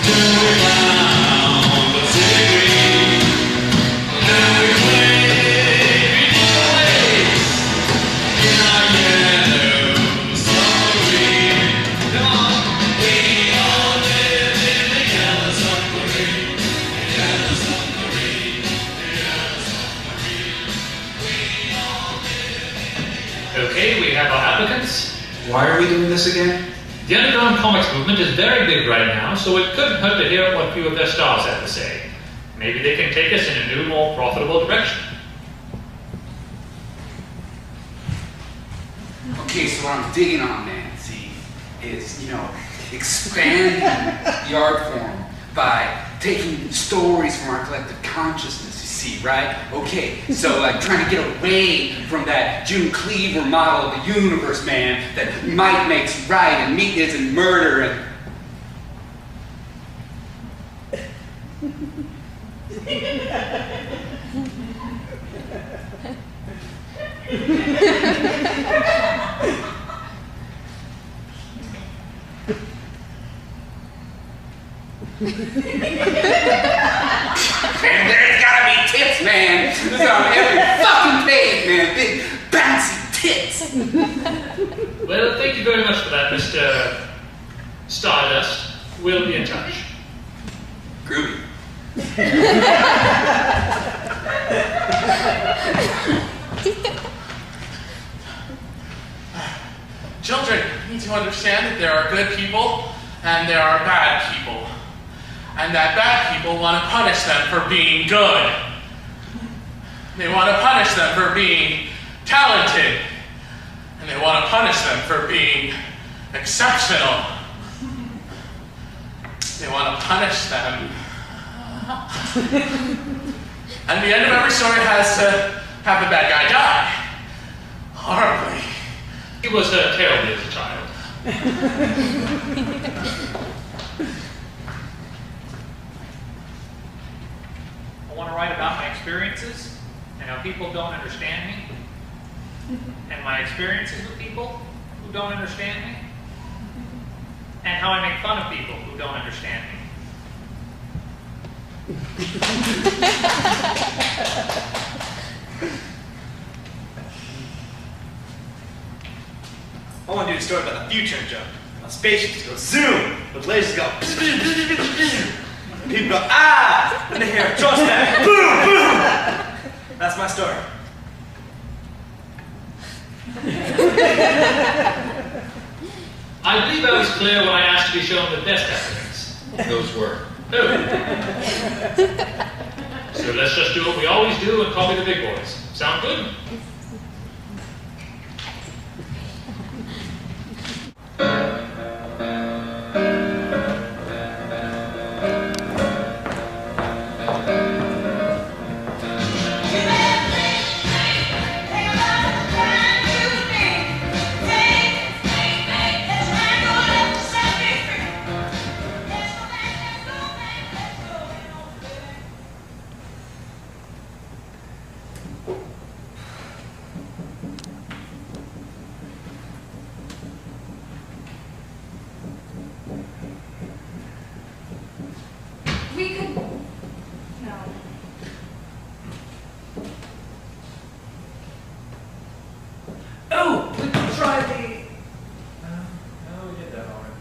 till we found the city green, and we played beneath the waves in our yellow submarine. Come on. Okay, we have our applicants. Why are we doing this again? The underground comics movement is very big right now, so it couldn't hurt to hear what a few of their stars have to say. Maybe they can take us in a new, more profitable direction. Okay, so what I'm digging on, Nancy, is, expanding the art form by taking stories from our collective consciousness, you see, right? Okay, so like trying to get away from that June Cleaver model of the universe, man, that might makes right and meat isn't murder and... And there's gotta be tits, man. This is on every fucking page, man. Big bouncy tits. Well, thank you very much for that, Mr. Stardust. We'll be in touch. Groovy. Children need to understand that there are good people and there are bad people. And that bad people want to punish them for being good. They want to punish them for being talented. And they want to punish them for being exceptional. They want to punish them. And the end of every story has to have the bad guy die. Horribly. He was terrible as a child. I want to write about my experiences and how people don't understand me, and my experiences with people who don't understand me, and how I make fun of people who don't understand me. I want to do a story about the future and jump. Spaceships go zoom, with lasers go. People go ah, and they hear trust back, boom, boom. That's my story. I believe I was clear when I asked to be shown the best evidence. Those were. Oh. So let's just do what we always do and copy the big boys. Sound good? We could... No. Oh, we could try the... No, we did that already.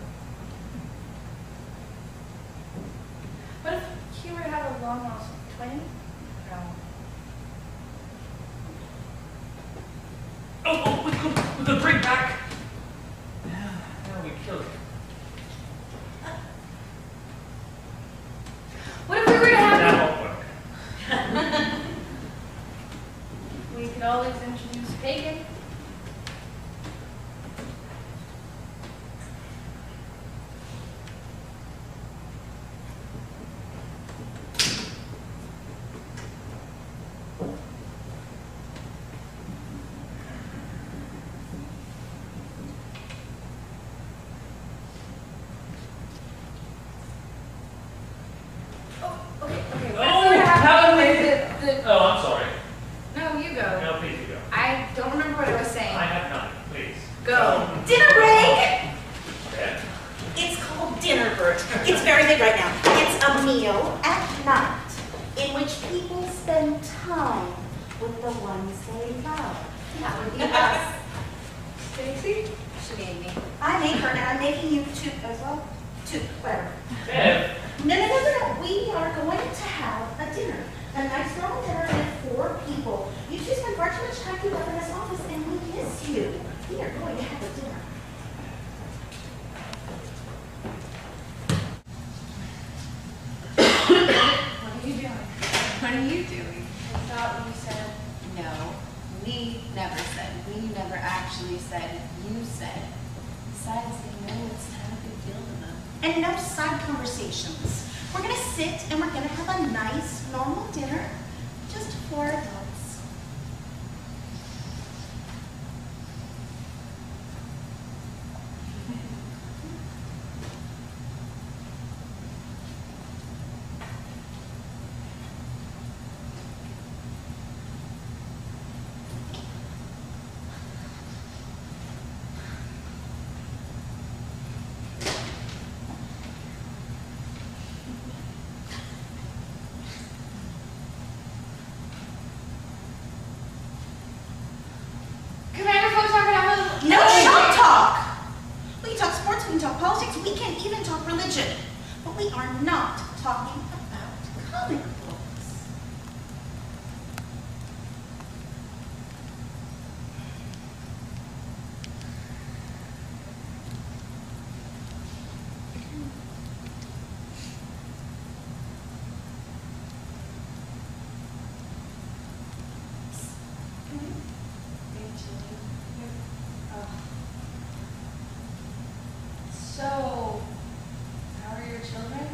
What if he were to have a long-lost twin? No. Oh, we could bring back... No, we killed him. What if we were to have... That won't work. We could always introduce Pagan. Okay, what if we were to have the... Oh, I'm sorry. No, you go. No, please you go. I don't remember what I was saying. I have none, please. Go. Dinner break! Okay. It's called dinner, Bert. It's very big right now. It's a meal at night in which people spend time with the ones they love. That would be us. Stacy? She made me. I made her, and I'm making you too as well. Too, whatever. Bev. No. We are going to have a dinner. A nice normal dinner with 4 people. You two spend far too much time together in this office, and we miss you. We are going to have a dinner. What are you doing? What are you doing? I thought you said... No, we never said. We never actually said. You said. Besides, they know it's not a big deal to them. And no side conversations. We're going to sit and we're going to have a nice, normal dinner. Just 4 adults. Commander folks aren't gonna have a... No shop talk! We can talk sports, we can talk politics, we can even talk religion. But we are not talking about comic books. So, how are your children?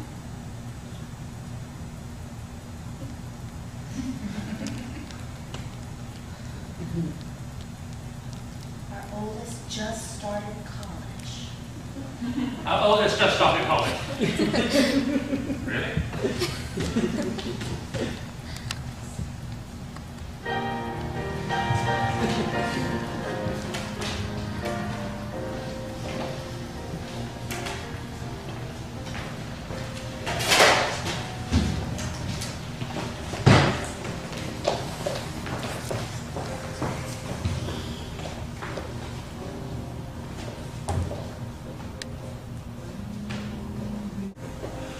Our oldest just started college. Our oldest just started college. Really?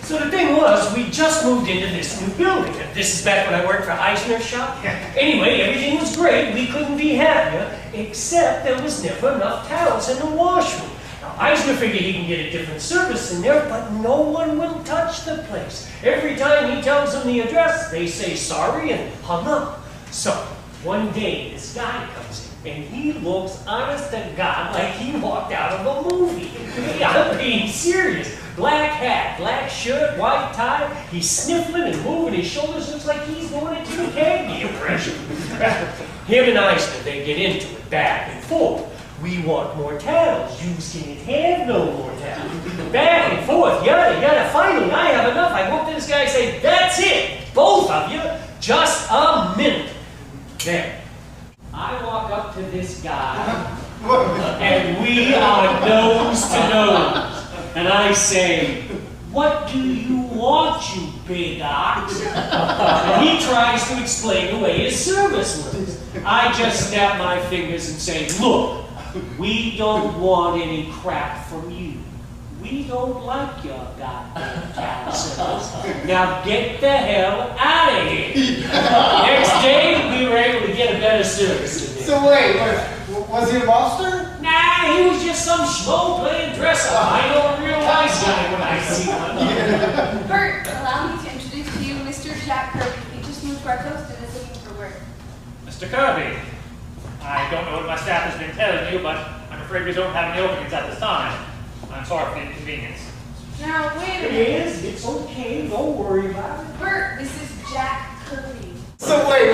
So the thing was, we just moved into this new building. This is back when I worked for Eisner's shop. Anyway, everything was great. We couldn't be happier, except there was never enough towels in the washroom. Now, Eisner figured he can get a different service in there, but no one will touch the place. Every time he tells them the address, they say sorry and hung up. So, one day, this guy comes in, and he looks honest to God like he walked out of a movie. I'm being serious. Black hat, black shirt, white tie. He's sniffling and moving his shoulders. Looks like he's doing a Jimmy Cagney impression. Him and Eisner, they get into it back and forth. We want more towels. You can't have no more towels. Back and forth, yada, yada. Finally, I have enough. I look at this guy and say, that's it. Both of you, just a minute. There. I walk up to this guy, and we are nose to nose. And I say, what do you want, you big ox? And he tries to explain the way his service works. I just snap my fingers and say, look, we don't want any crap from you. We don't like your goddamn town service. Now get the hell out of here. Next day, we were able to get a better service than this. So wait, was he a monster? Nah, he was just some schmo playing dress up. I know a real nice guy when I see one. Bert, allow me to introduce to you Mr. Jack Kirby. He just moved to our coast and is looking for work. Mr. Kirby, I don't know what my staff has been telling you, but I'm afraid we don't have any openings at this time. I'm sorry for the inconvenience. Now, wait a It minute. is. It's okay. Don't worry about it. Bert, this is Jack Kirby. So wait,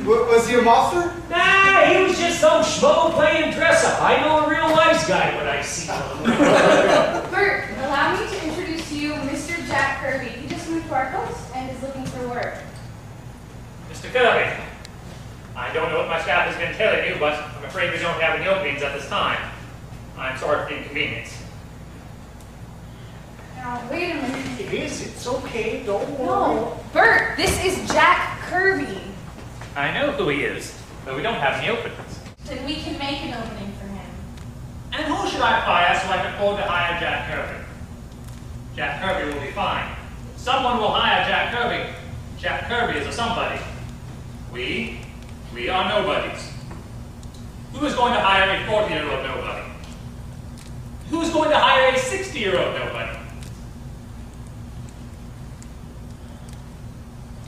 was he a monster? Nah, he was just some schmo playing dress up. I know a real nice guy when I see one. Bert, allow me to introduce to you Mr. Jack Kirby. He just moved to our coast and is looking for work. Mr. Kirby, I don't know what my staff has been telling you, but I'm afraid we don't have any openings at this time. I'm sorry for the inconvenience. Now, wait a minute. It is. It's okay. Don't worry. No, Bert, this is Jack Kirby. I know who he is, but we don't have any openings. Then we can make an opening for him. And who should I fire so I can afford to hire Jack Kirby? Jack Kirby will be fine. Someone will hire Jack Kirby. Jack Kirby is a somebody. We are nobodies. Who is going to hire a 40-year-old nobody? Who is going to hire a 60-year-old nobody?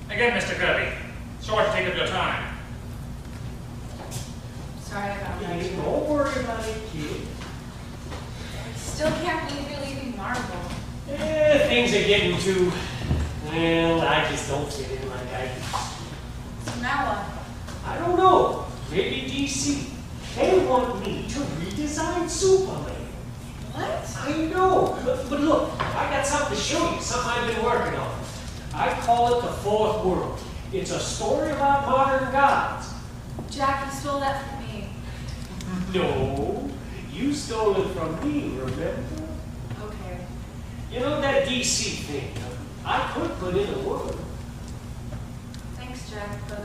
Again, Mr. Kirby, sorry to take up your time. Sorry about that. Yeah, don't worry about it, kid. I still can't believe you're leaving Marvel. Things are getting too... Well, I just don't fit in like I used to. So now what? I don't know. Maybe DC. They want me to redesign Superman. What? I know. But look, I got something to show you, something I've been working on. I call it the Fourth World. It's a story about modern gods. Jack, you stole that from me. No, you stole it from me, remember? Okay. You know that DC thing? I could put in a word. Thanks, Jack, but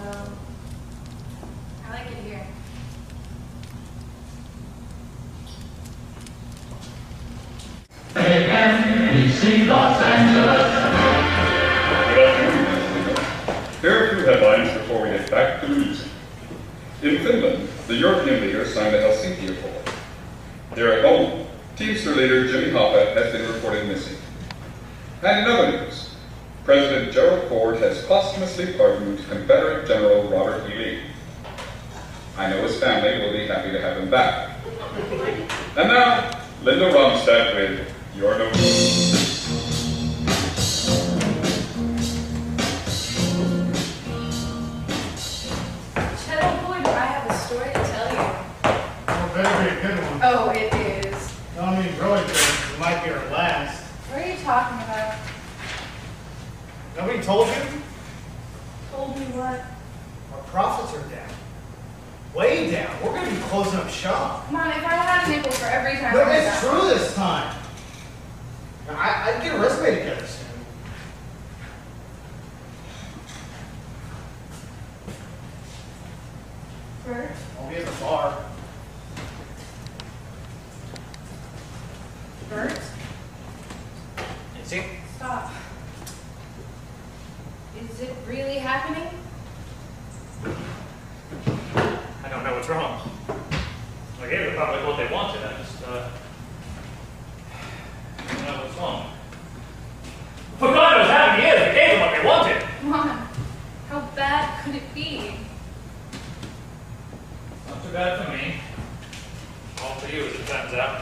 I like it here. ABC Los Angeles. Here are a few headlines before we get back to the music. In Finland, the European leaders signed the Helsinki Accord. Here at home, Teamster leader Jimmy Hoffa has been reported missing. And in other news, President Gerald Ford has posthumously pardoned Confederate General Robert E. Lee. I know his family will be happy to have him back. And now, Linda Ronstadt with Your Notes. Oh, it is. No, I mean, really good. It might be our last. What are you talking about? Nobody told you? Told me what? Our profits are down. Way down. We're going to be closing up shop. Come on, if I had a nickel for every time No, I it's was true this time. I'd get a resume together soon. Bert? I'll be at the bar. Bert? See? Stop. Is it really happening? I don't know what's wrong. I gave the public what they wanted. I just, be? Not too bad for me. All for you, as it turns out.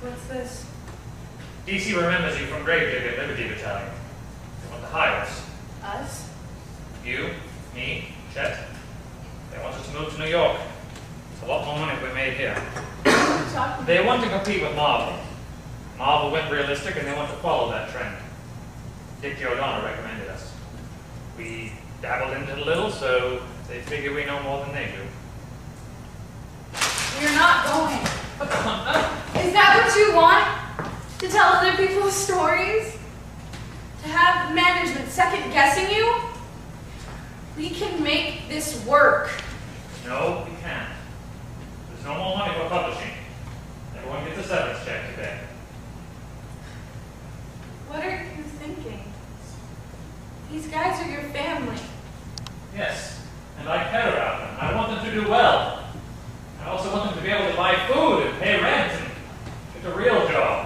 What's this? DC remembers you from Gravedigger at Liberty Battalion. They want to hire us. Us? You, me, Chet. They want us to move to New York. It's a lot more money if we made here. They want to compete with Marvel. Marvel went realistic and they want to follow that trend. Dick Giordano recommended us. We dabbled into it a little, so they figure we know more than they do. We're not going. Is that what you want? To tell other people's stories? To have management second guessing you? We can make this work. No, we can't. There's no more money for publishing. Everyone gets a severance check today. What are you thinking? These guys are your family. Yes, and I care about them. I want them to do well. I also want them to be able to buy food and pay rent and get a real job.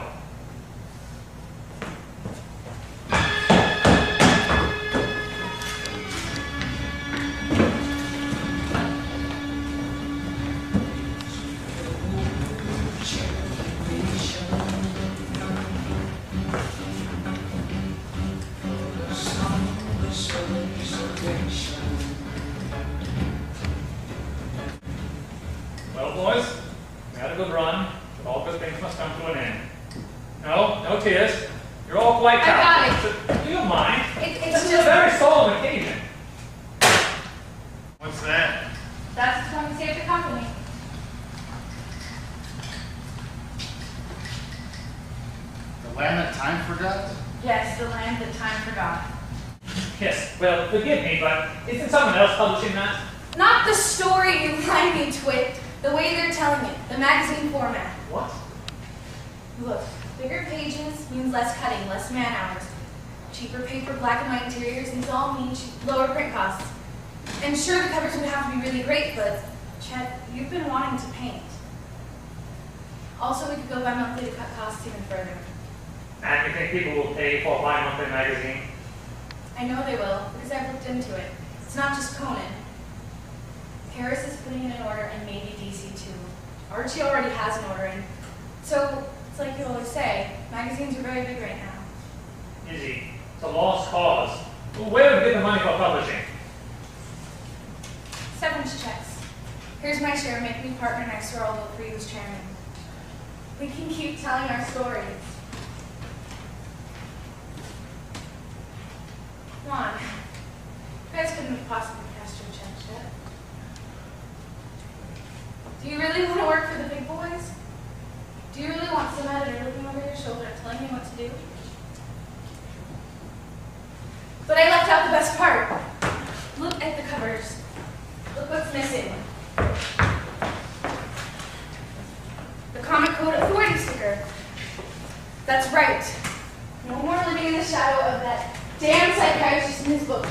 Well, boys, we had a good run, but all good things must come to an end. No tears. You're all quite I got cowardly. Do you mind? It's This is just a very solemn occasion. What's that? That's the one to save the company. The land that time forgot? Yes, the land that time forgot. Yes, well, forgive me, but isn't someone else publishing that? Not the story, you limey twit. The way they're telling it. The magazine format. What? Look, bigger pages means less cutting, less man hours. Cheaper paper, black and white interiors, these all mean lower print costs. And sure, the covers would have to be really great, but Chet, you've been wanting to paint. Also, we could go bi-monthly to cut costs even further. And you think people will pay for a bi-monthly magazine? I know they will, because I've looked into it. It's not just Conan. Paris is putting in an order, and maybe DC too. Archie already has an order in. So, it's like you always say, magazines are very big right now. Izzy, it's a lost cause. Well, where would we get the money for publishing? Severance checks. Here's my share, make me partner next year, I'll vote for you as chairman. We can keep telling our stories. Come on. You guys couldn't have possibly passed your checks yet. Do you really want to work for the big boys? Do you really want some editor looking over your shoulder telling you what to do? But I left out the best part. Look at the covers. Look what's missing. The Comic Code Authority sticker. That's right. No more living in the shadow of that damn psychiatrist in his book.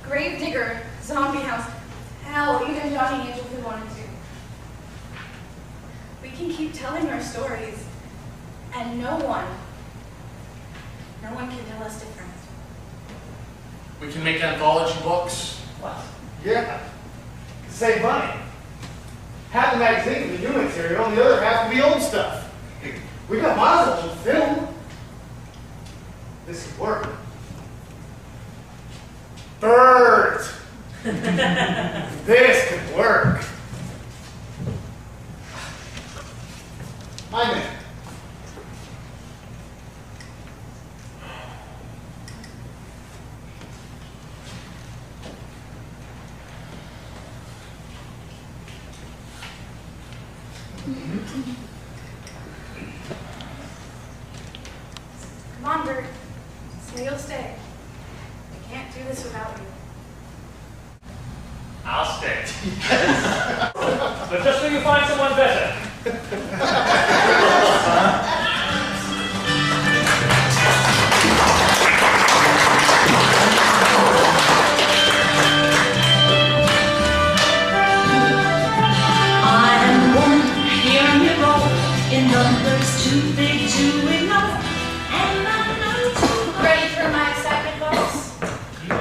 Gravedigger, Zombie House. Hell, even Johnny Angel if we wanted to. We can keep telling our stories, and no one can tell us different. We can make anthology books. What? Yeah. Save money. Half the magazine will be new material, and the other half will be old stuff. We got miles of old film. This could work. Birds! This could work. My man. Come on, Bert. Say you'll stay. I can't do this without you. I'll stay. But just so you find someone better. I am born here on your road in numbers too big to ignore, and I know too much. Ready for my excitement, folks? You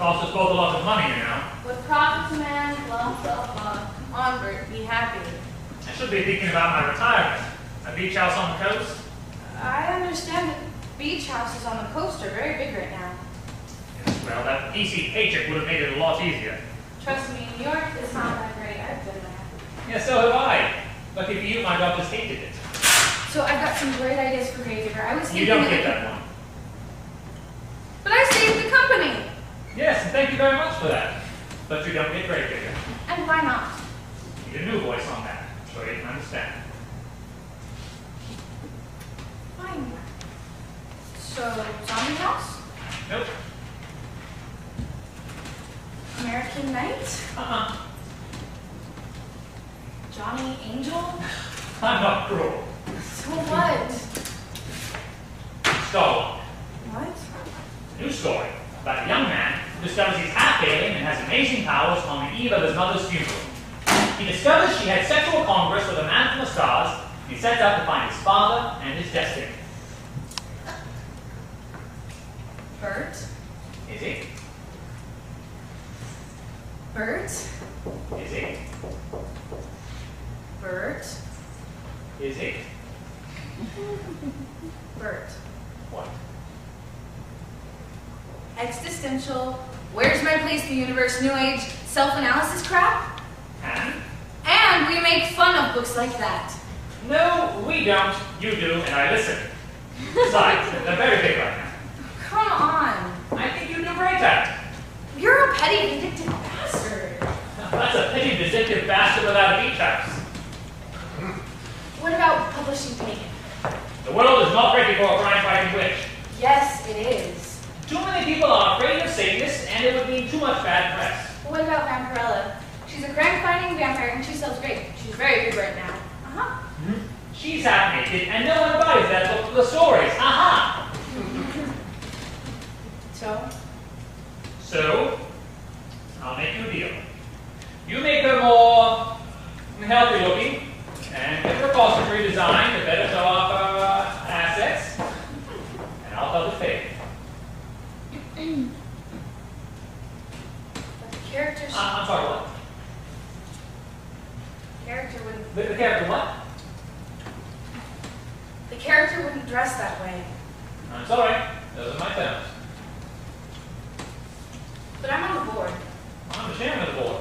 Costs us both a lot of money, you know. What profits a man, blah, blah, blah. Come on, Bert, be happy. I should be thinking about my retirement. A beach house on the coast. I understand that beach houses on the coast are very big right now. Yes, well, that DC paycheck would have made it a lot easier. Trust me, New York is not that great. I've been there. Yeah, so have I. Lucky for you, my doctors hated it. So I've got some great ideas for Gravedigger. I was thinking You don't get that one. But I saved the company. Yes, and thank you very much for that. But you don't get Gravedigger. And why not? You need a new voice on that. I'm sure you can understand. Fine. So, Zombie House? Nope. American Night? Johnny Angel? I'm not cruel. So what? Starlight. What? New story about a young man who discovers he's half alien and has amazing powers on the eve of his mother's funeral. He discovers she had sexual congress with a man from the stars, and he sets out to find his father and his destiny. Bert? Is he? Bert? Is he? Bert? Is he? Bert. What? Existential, where's my place in the universe, new age, self-analysis crap? And we make fun of books like that. No, we don't. You do, and I listen. Besides, they're very big right now. Come on. I think you do great at it. You're a petty, vindictive bastard. That's a petty, vindictive bastard without a beach house. What about publishing Pagan? The world is not ready for a crime-fighting witch. Yes, it is. Too many people are afraid of Satanists, and it would mean too much bad press. What about Vampirella? She's a crime-fighting vampire, and she sells great. She's very good right now. She's half naked, and no one buys that book for the stories. Aha! So, I'll make you a deal. You make her more healthy looking, and get her repository designed to better show off her assets, and I'll tell the fate. But the character... I'm sorry, what? The character wouldn't... The character what? The character wouldn't dress that way. That's all right. Those are my terms. But I'm on the board. I'm the chairman of the board.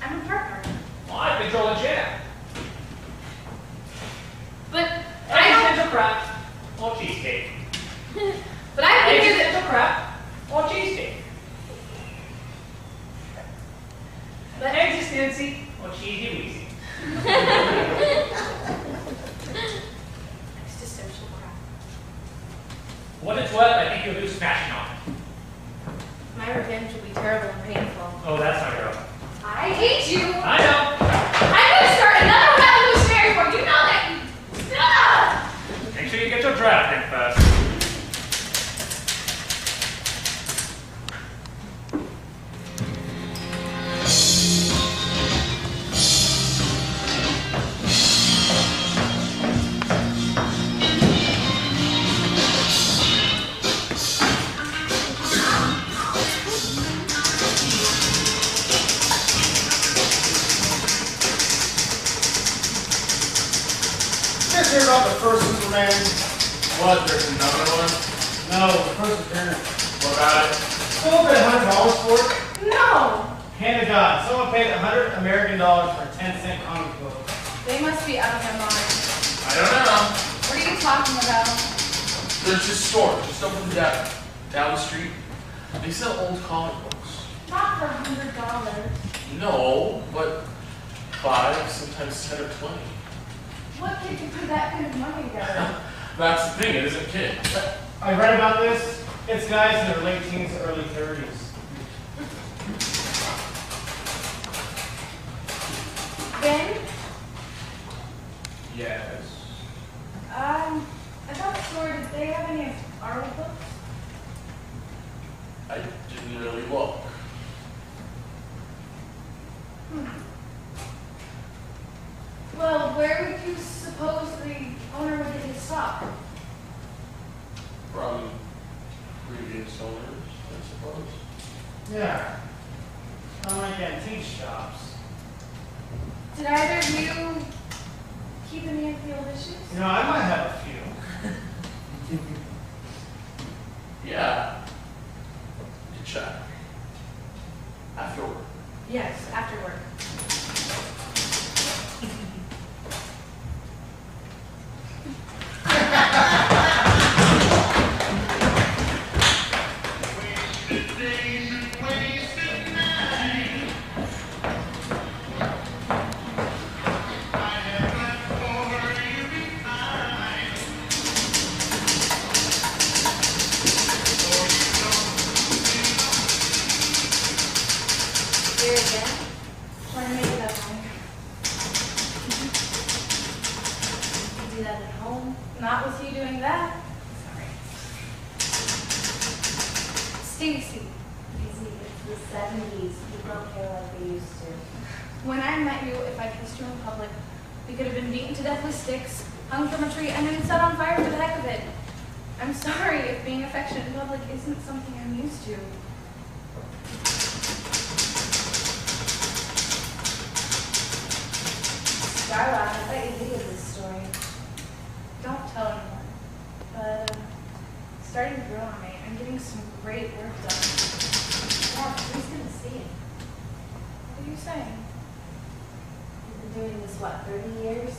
I'm a partner. Well, I control the chair. But Existential crap or cheesecake. But I figured that... Existential crap or cheesecake. But Existency or cheesy weezy. Existential crap. What it's worth, I think you'll do smashing on it. My revenge will be terrible and painful. Oh, that's not girl. I hate you! I know. I'm gonna start another revolutionary war! You know that! Make sure you get your draft in first. Hear about the first Superman? What, there's another one? No, the first appearance. What about it? Someone paid $100 for it? No! Hand to God, someone paid $100 American for a 10-cent comic book. They must be out of their minds. I don't know. What are you talking about? There's this store, just opened down the street. They sell old comic books. Not for $100. No, but 5, sometimes 10 or 20. What kid could put that kind of money together? That's the thing, it isn't kids. I read about this. It's guys in their late teens to early 30s. Ben? Yes. I thought store, did they have any of our old books? I didn't really look. Well, where would you suppose the owner would get his stock? From previous owners, I suppose. Yeah. Unlike antique shops. Did either of you keep any of the old issues? You know, I might have a few. Yeah. To check. Afterward. Yes, after work. Here again. Trying to make it up home. You do that at home? Not with you doing that. Sorry. Stacy. Easy, it's the 70s. People don't care like they used to. When I met you, if I kissed you in public, we could have been beaten to death with sticks, hung from a tree, and then set on fire for the heck of it. I'm sorry if being affectionate in public isn't something I'm used to. Starla, I thought you hated this story. Don't tell anyone. But it's starting to grow on me. I'm getting some great work done. Yeah, who's gonna see it? What are you saying? You've been doing this, what, 30 years?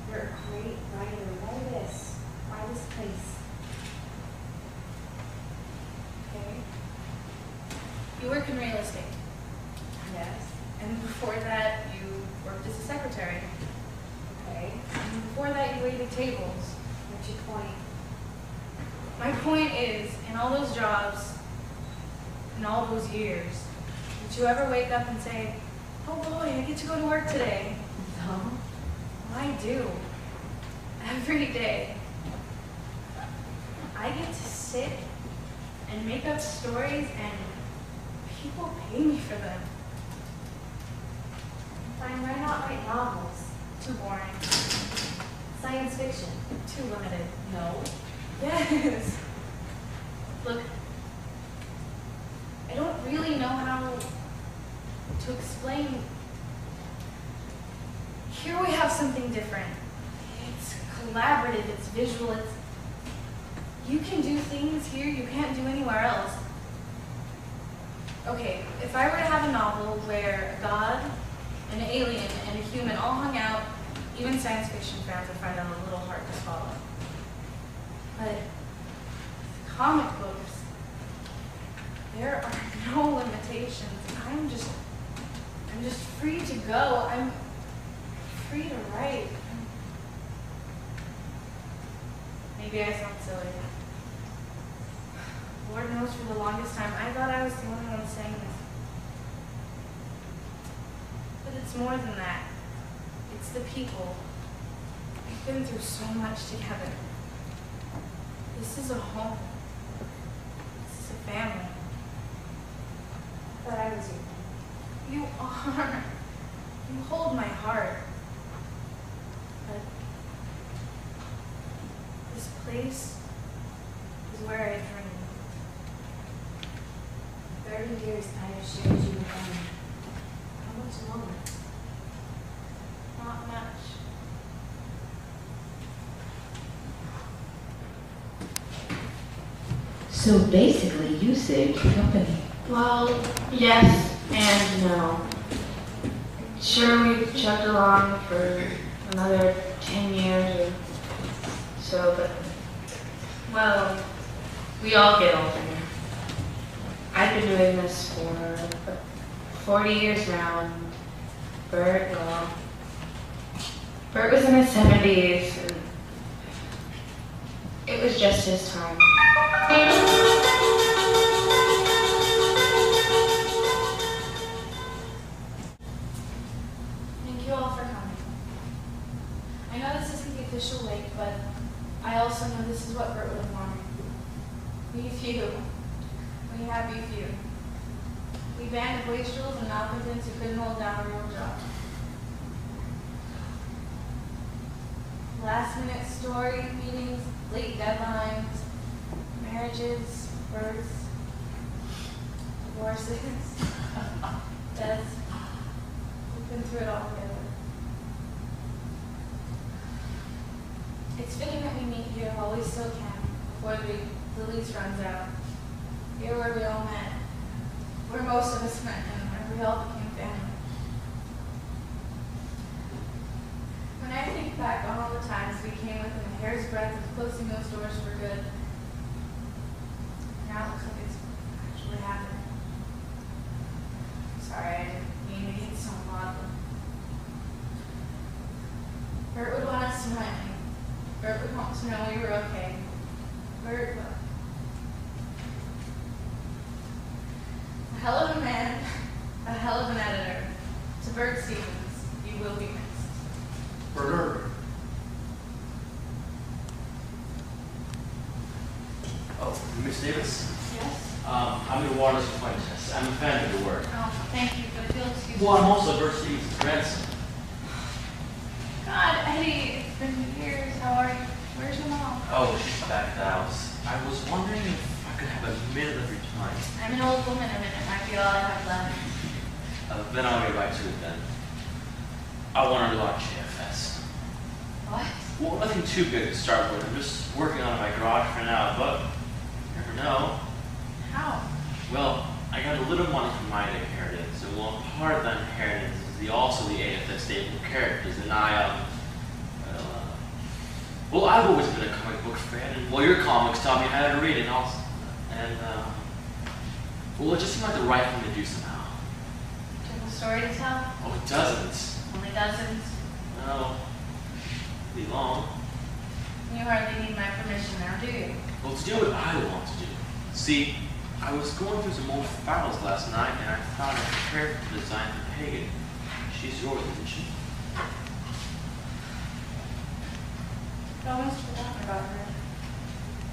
You're a great writer. Why this? Why this place? Okay. You work in real estate. Yes. And before that, you worked as a secretary. Okay. And before that, you waited tables. What's your point? My point is, in all those jobs, in all those years, did you ever wake up and say, oh boy, I get to go to work today? No. Well, I do. Every day. I get to sit and make up stories and people pay me for them. Fine, why not write novels? Too boring. Science fiction? Too limited. No. Yes. Look, I don't really know how to explain. Here we have something different. It's collaborative, it's visual, it's... You can do things here you can't do anywhere else. Okay, if I were to have a novel where a god, an alien, and a human all hung out, even science fiction fans would find that a little hard to swallow. But comic books, there are no limitations. I'm just free to go. I'm free to write. Maybe I sound silly. Lord knows for the longest time, I thought I was the only one saying this. But it's more than that. It's the people. We've been through so much together. This is a home. This is a family. I thought I was your family. You are. You hold my heart. But this place is where I dream. 30 years I have shared you with them. How much longer? Not much. So basically, you saved the company. Well, yes and no. Sure, we've chugged along for another 10 years or so, but, well, we all get older. I've been doing this for 40 years now, and Bert was in his 70s, and it was just his time. Thank you all for coming. I know this isn't the official wake, but I also know this is what Bert would have wanted. We few. We happy few. We band of wastrels and malcontents who couldn't hold down a real job. Last minute story meetings, late deadlines, marriages, birds, divorces, deaths. We've been through it all together. It's fitting that we meet here while we still can, before the lease runs out. Here where we all met, where most of us met, and where we all became family. When I think back on all the times we came within a hair's breadth of closing those doors for good, now it looks like it's actually happening. Sorry, I didn't mean to get so maudlin. Bert would want us to know me. Bert would want to know we were okay. Bert, a hell of a man, a hell of an editor. To Bert Stevens, you will be missed. Bernard. Oh, Miss Davis? Yes? I'm your Waters acquaintance. I'm a fan of your work. Oh, thank you, but if you'll excuse me. Well, I'm also Bert Stevens' grandson. God, Eddie, it's been years. How are you? Where's your mom? Oh, she's back at the house. I was wondering if I could have a minute of your time. I'm an old woman, and it might be all I have left. Then I'll get right to it then. I want to relaunch AFS. What? Well, nothing too big to start with. I'm just working on it in my garage for now, but you never know. How? Well, I got a little money from my inheritance, and well, part of that inheritance is also the AFS stable of characters, and well, I've always been a comic book fan, and well, your comics taught me how to read, well, it just seemed like the right thing to do somehow. Do you have a story to tell? Oh, dozens. Only dozens? No, be long. You hardly need my permission now, do you? Well, to do what I want to do. See, I was going through some old files last night, and I found a character design for Pagan. She's yours, isn't she? I almost forgotten about her.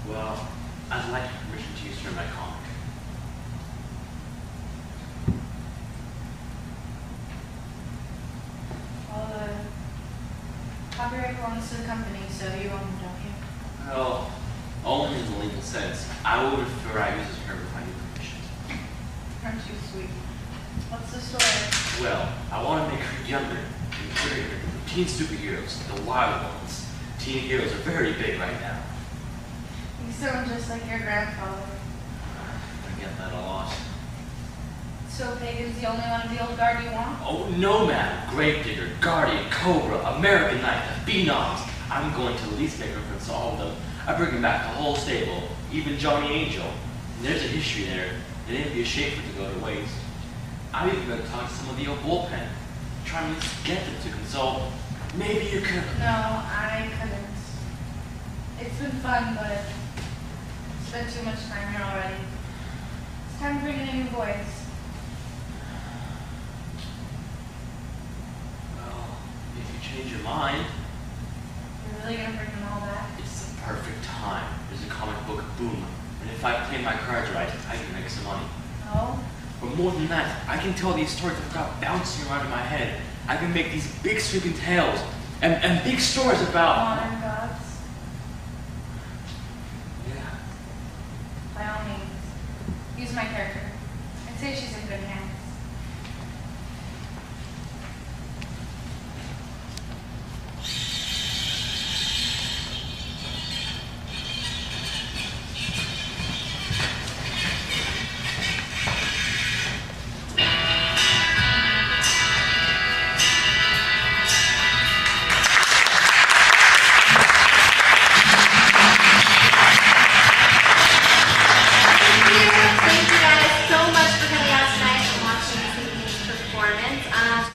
Well, I'd like your permission to use her in my comic. Well, copyright belongs to the company, so you own them, don't you? Well, only in the legal sense. I would prefer I use her without your permission. Aren't you sweet? What's the story? Well, I want to make her younger and prettier than the teen superheroes, the wild ones. Teen heroes are very big right now. You sound just like your grandfather. I get that a lot. So Pagan's the only one of the old guard you want? Oh, no, ma'am. Gravedigger, Guardian, Cobra, American Knight, the Phenoms. I'm going to at least make reference to all of them. I bring them back the whole stable, even Johnny Angel. And there's a history there. It ain't be a shame for it to go to waste. I'm even going to talk to some of the old bullpen, trying to get them to consult. Maybe you could. No, I couldn't. It's been fun, but spent too much time here already. It's time to bring in a new voice. Well, if you change your mind, You're really gonna bring them all back? it's the perfect time. There's a comic book boom, and if I play my cards right, I can make some money. No? But more than that, I can tell these stories that got bouncing around in my head. I can make these big sweeping tales and big stories about Modern gods? Yeah. By all means. Use my character. I'd say she's in good hands.